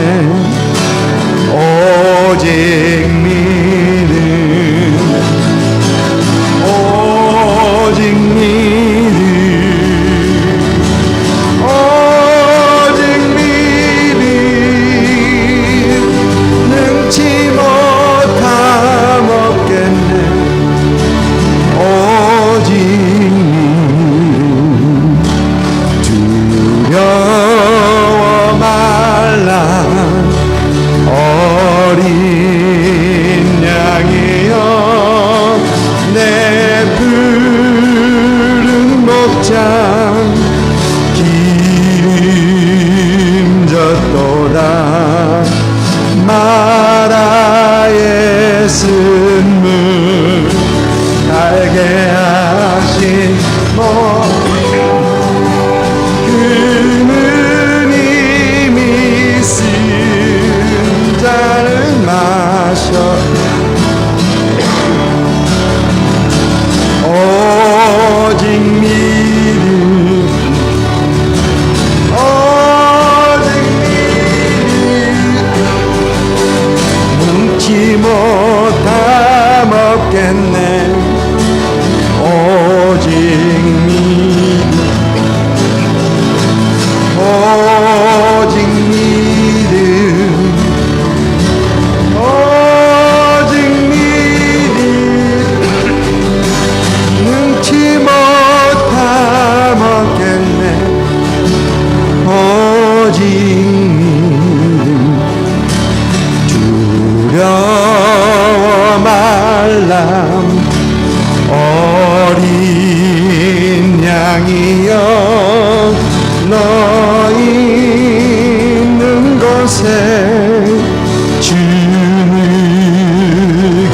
오직 믿음, 오직 믿음, 오직 믿음, 능치 못함 없겠네. 오직 믿음, 두려워 말라 어린 양이여, 내 푸른 목장 기름졌도다. 마라의 쓴물 달게 하신 그 누님이 쓴 잔을 마셔. 오직 믿음, 오직 믿음, 능치 못함 없겠네. 오직 믿음, 오직 믿음, 오직 믿음, 능치 못함 없겠네. 오직 믿음, 두려워 말라 어린 양이여, 너 있는 곳에 주는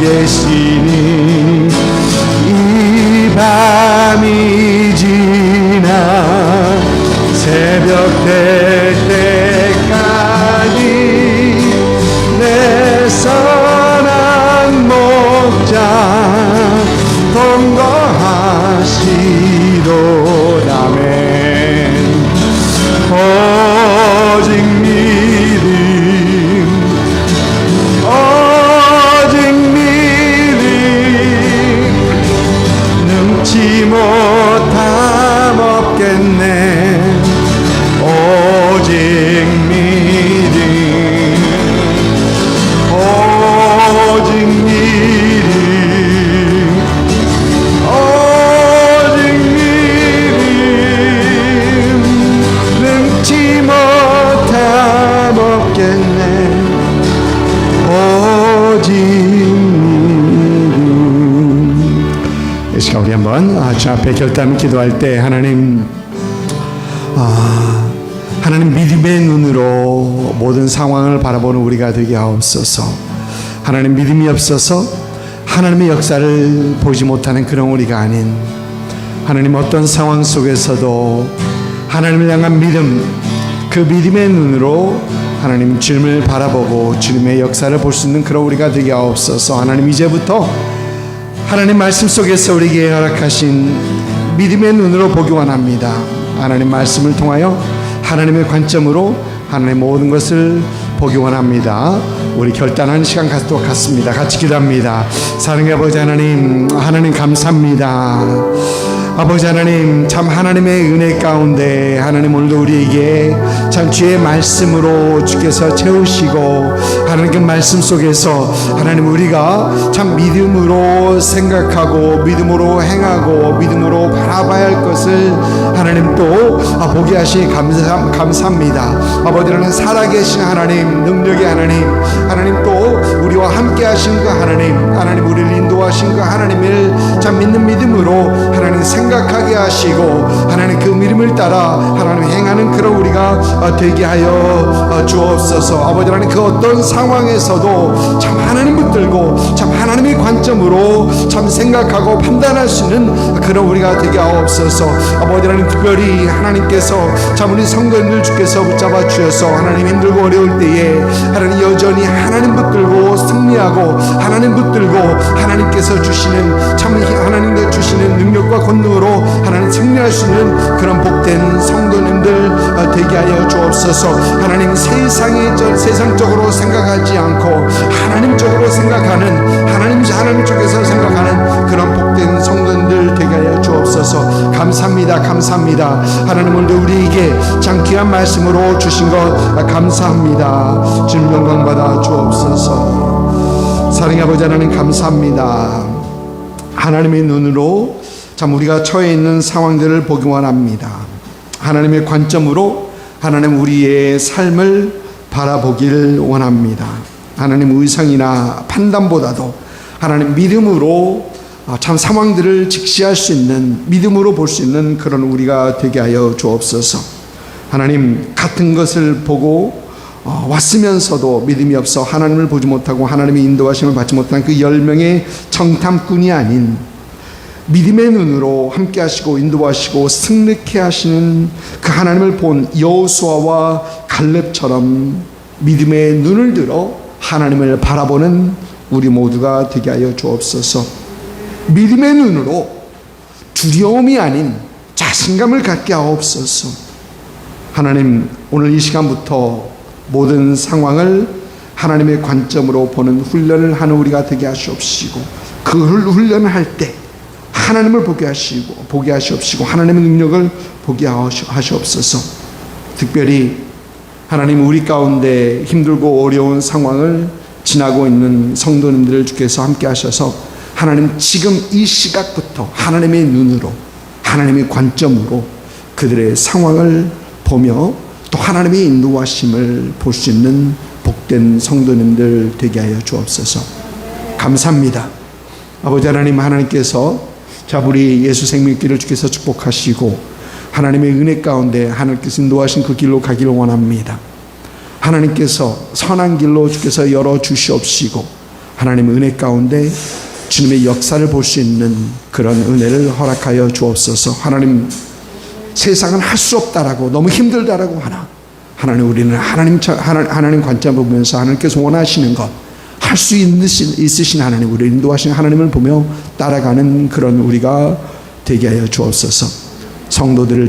계시니 이 밤이 지나 새벽 될 때까지 내 선한 목자 동거하시도다멘. 오직 믿음, 오직 믿음, 능치 못함 없겠네. 오직 믿음, 오직 믿음, 오직 믿음, 능치 못함 없겠네. 오직 믿음. 이 시간 우리 한번 주 앞에 결단 기도할 때 하나님 믿음의 눈으로 모든 상황을 바라보는 우리가 되게 하옵소서. 하나님 믿음이 없어서 하나님의 역사를 보지 못하는 그런 우리가 아닌, 하나님 어떤 상황 속에서도 하나님을 향한 믿음, 그 믿음의 눈으로 하나님 주님을 바라보고 주님의 역사를 볼 수 있는 그런 우리가 되게 하옵소서. 하나님 이제부터 하나님 말씀 속에서 우리에게 허락하신 믿음의 눈으로 보기 원합니다. 하나님 말씀을 통하여 하나님의 관점으로 하나님의 모든 것을 보기 원합니다. 우리 결단하는 시간 갖도록 하겠습니다. 같이 기도합니다. 사랑의 아버지 하나님, 하나님 감사합니다. 아버지 하나님, 참 하나님의 은혜 가운데 하나님 오늘도 우리에게 참 주의 말씀으로 주께서 채우시고 하나님 그 말씀 속에서 하나님 우리가 참 믿음으로 생각하고 믿음으로 행하고 믿음으로 바라봐야 할 것을 하나님 또 보게 하시니 감사합니다. 아버지 하나님, 살아계신 하나님, 능력의 하나님 또 우리와 함께 하신 그 하나님 우리를 인도하신 그 하나님을 참 믿는 믿음으로 하나님 생각하게 하시고 하나님 그 믿음을 따라 하나님 행하는 그런 우리가 되게 하여 주옵소서. 아버지 하나님, 그 어떤 상황에서도 참 하나님 붙들고 참 하나님의 관점으로 참 생각하고 판단할 수 있는 그런 우리가 되게 하옵소서. 아버지 하나님, 특별히 하나님께서 참 우리 성도님들 주께서 붙잡아 주셔서 하나님 힘들고 어려울 때에 하나님 여전히 하나님 붙들고 승리하고 하나님 붙들고 하나님께서 주시는 참 하나님께서 주시는 능력과 권능으로 하나님 승리할 수 있는 그런 복된 성도님들 되게 하여 주옵소서. 하나님, 세상적으로 생각하지 않고 하나님적으로 생각하는 하나님 쪽에서 생각하는 그런 복된 성도님들 되게 하여 주옵소서. 감사합니다. 하나님 오늘도 우리에게 참 귀한 말씀으로 주신 것 감사합니다. 주님 영광 받아 주옵소서. 사랑의 아버지 하나님, 감사합니다. 하나님의 눈으로 참 우리가 처해 있는 상황들을 보기 원합니다. 하나님의 관점으로 하나님 우리의 삶을 바라보길 원합니다. 하나님, 의상이나 판단보다도 하나님 믿음으로 참 상황들을 직시할 수 있는, 믿음으로 볼 수 있는 그런 우리가 되게 하여 주옵소서. 하나님, 같은 것을 보고 왔으면서도 믿음이 없어 하나님을 보지 못하고 하나님의 인도하심을 받지 못한 그 10명의 정탐꾼이 아닌 믿음의 눈으로 함께 하시고 인도하시고 승리케 하시는 그 하나님을 본 여호수아와 갈렙처럼 믿음의 눈을 들어 하나님을 바라보는 우리 모두가 되게 하여 주옵소서. 믿음의 눈으로 두려움이 아닌 자신감을 갖게 하옵소서. 하나님, 오늘 이 시간부터 모든 상황을 하나님의 관점으로 보는 훈련을 하는 우리가 되게 하시옵시고, 그 훈련을 할 때 하나님을 보게 하시옵시고 하나님의 능력을 보게 하시옵소서. 특별히 하나님, 우리 가운데 힘들고 어려운 상황을 지나고 있는 성도님들을 주께서 함께 하셔서 하나님, 지금 이 시각부터 하나님의 눈으로 하나님의 관점으로 그들의 상황을 보며 또 하나님의 인도하심을 볼 수 있는 복된 성도님들 되게 하여 주옵소서. 감사합니다. 아버지 하나님, 하나님께서 자 우리 예수 생명길을 주께서 축복하시고 하나님의 은혜 가운데 하나님께서 인도하신 그 길로 가기를 원합니다. 하나님께서 선한 길로 주께서 열어주시옵시고 하나님의 은혜 가운데 주님의 역사를 볼 수 있는 그런 은혜를 허락하여 주옵소서. 하나님, 세상은 할 수 없다라고, 너무 힘들다라고 하나, 하나님, 우리는 하나님 관점을 보면서 하나님께서 원하시는 것, 할 수 있으신 하나님, 우리를 인도하시는 하나님을 보며 따라가는 그런 우리가 되게 하여 주옵소서. 성도들의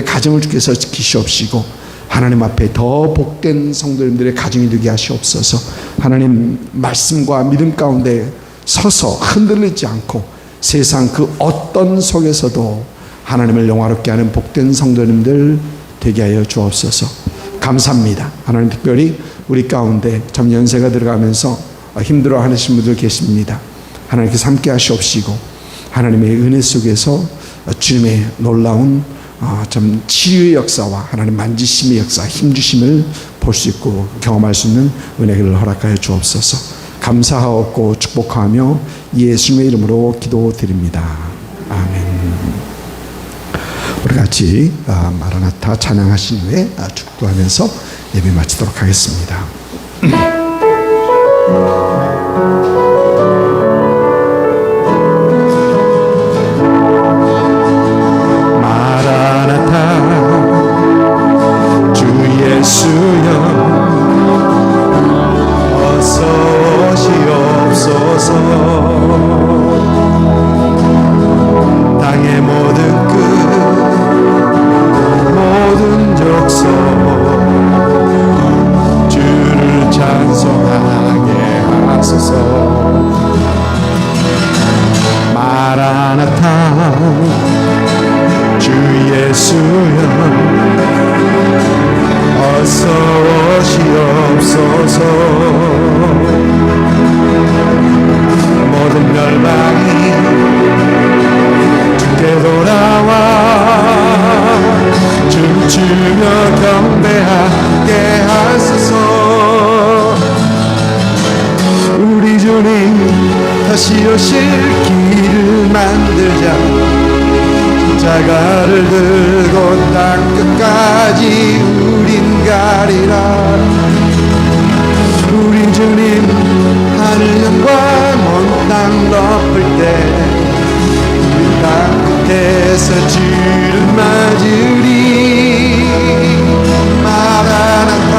가정을 주께서 지키시옵시고 하나님 앞에 더 복된 성도님들의 가정이 되게 하시옵소서. 하나님, 말씀과 믿음 가운데 서서 흔들리지 않고 세상 그 어떤 속에서도 하나님을 영화롭게 하는 복된 성도님들 되게 하여 주옵소서. 감사합니다. 하나님, 특별히 우리 가운데 참 연세가 들어가면서 힘들어 하시는 분들 계십니다. 하나님께서 함께 하시옵시고 하나님의 은혜 속에서 주님의 놀라운 참 치유의 역사와 하나님 만지심의 역사, 힘주심을 볼 수 있고 경험할 수 있는 은혜를 허락하여 주옵소서. 감사하고 축복하며 예수님의 이름으로 기도드립니다. 아멘. 우리 같이 마라나타 찬양하신 후에 축도하면서 예배 마치도록 하겠습니다. 마라나타 주 예수여 어서 오시옵소서. 땅의 모든 끝 모든 족속 주를 찬송하게 하소서. 마라나타 주 예수여 어서 오시옵소서. 모든 멸망이 주께 돌아와 춤추며 경배하게 하소서. 우리 주님 다시 오실 길을 만들자. 십자가를 들고 땅 끝까지 우린 가리라. 우리 주님 하늘 영광 온 땅 덮을 때 우리 땅 끝에서 주를 맞으리. 마라나타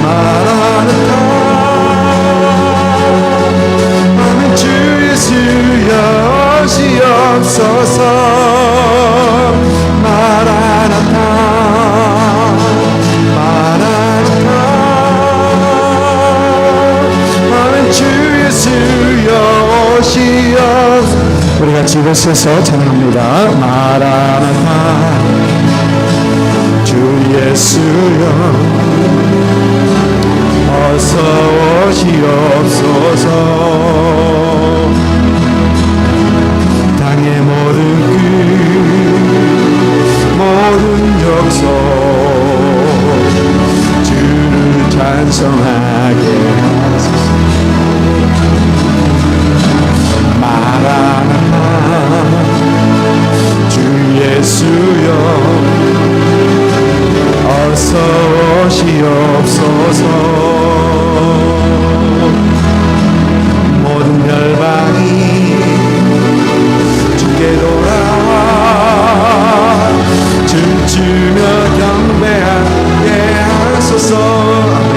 마라나타 아멘. 주 예수여 오시옵소서. 마라나타 마라나타 아멘. 주 예수여 오시옵소서. 우리 같이 일어서서 찬양합니다. 마라나타 주 예수여 어서 오시옵소서. 땅의 모든 끝 모든 족속 주를 찬송하게 하소서. 마라나타 주 예수여 어서 오시옵소서. 모든 멸망이 주께 돌아와 춤추며 경배하게 하소서. 아멘.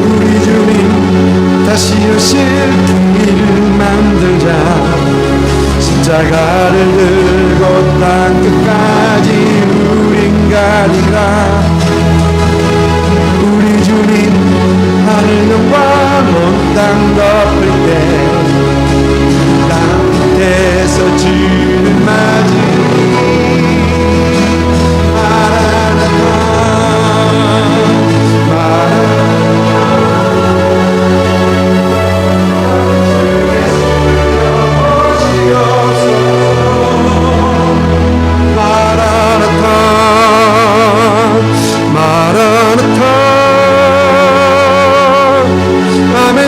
우리 주님 다시 오실 길을 만들자. 십자가를 들고 땅 끝까지 우린 가리라. 우리 주님 하늘 영광 온 땅 덮을 때 땅 끝에서 주를 맞으리. 마라나타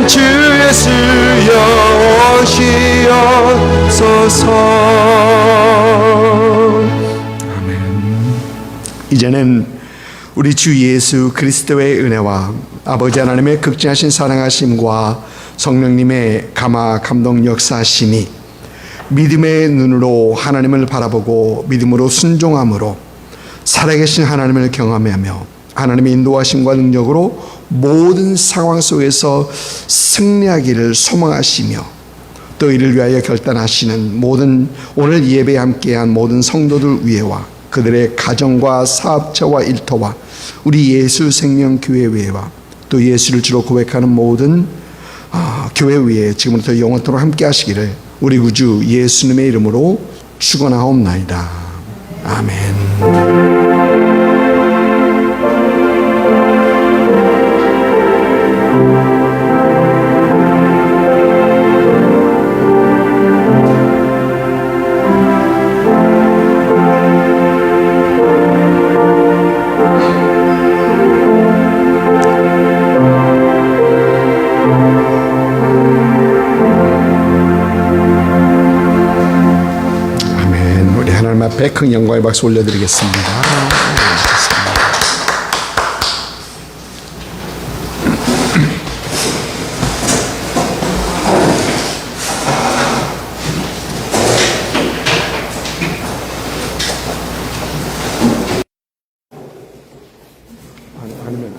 주 예수여 오시옵소서. 아멘. 이제는 우리 주 예수 그리스도의 은혜와 아버지 하나님의 극진하신 사랑하심과 성령님의 감화 감동 역사하심이 믿음의 눈으로 하나님을 바라보고 믿음으로 순종함으로 살아계신 하나님을 경험하며 하나님의 인도하심과 능력으로 모든 상황 속에서 승리하기를 소망하시며 또 이를 위하여 결단하시는 모든 오늘 예배에 함께한 모든 성도들 위에와 그들의 가정과 사업처와 일터와 우리 예수 생명교회 위에와 또 예수를 주로 고백하는 모든 교회 위에 지금부터 영원토록 함께 하시기를 우리 구주 예수님의 이름으로 축원하옵나이다. 아멘. 앞에 큰 영광의 박수 올려드리겠습니다. 아니면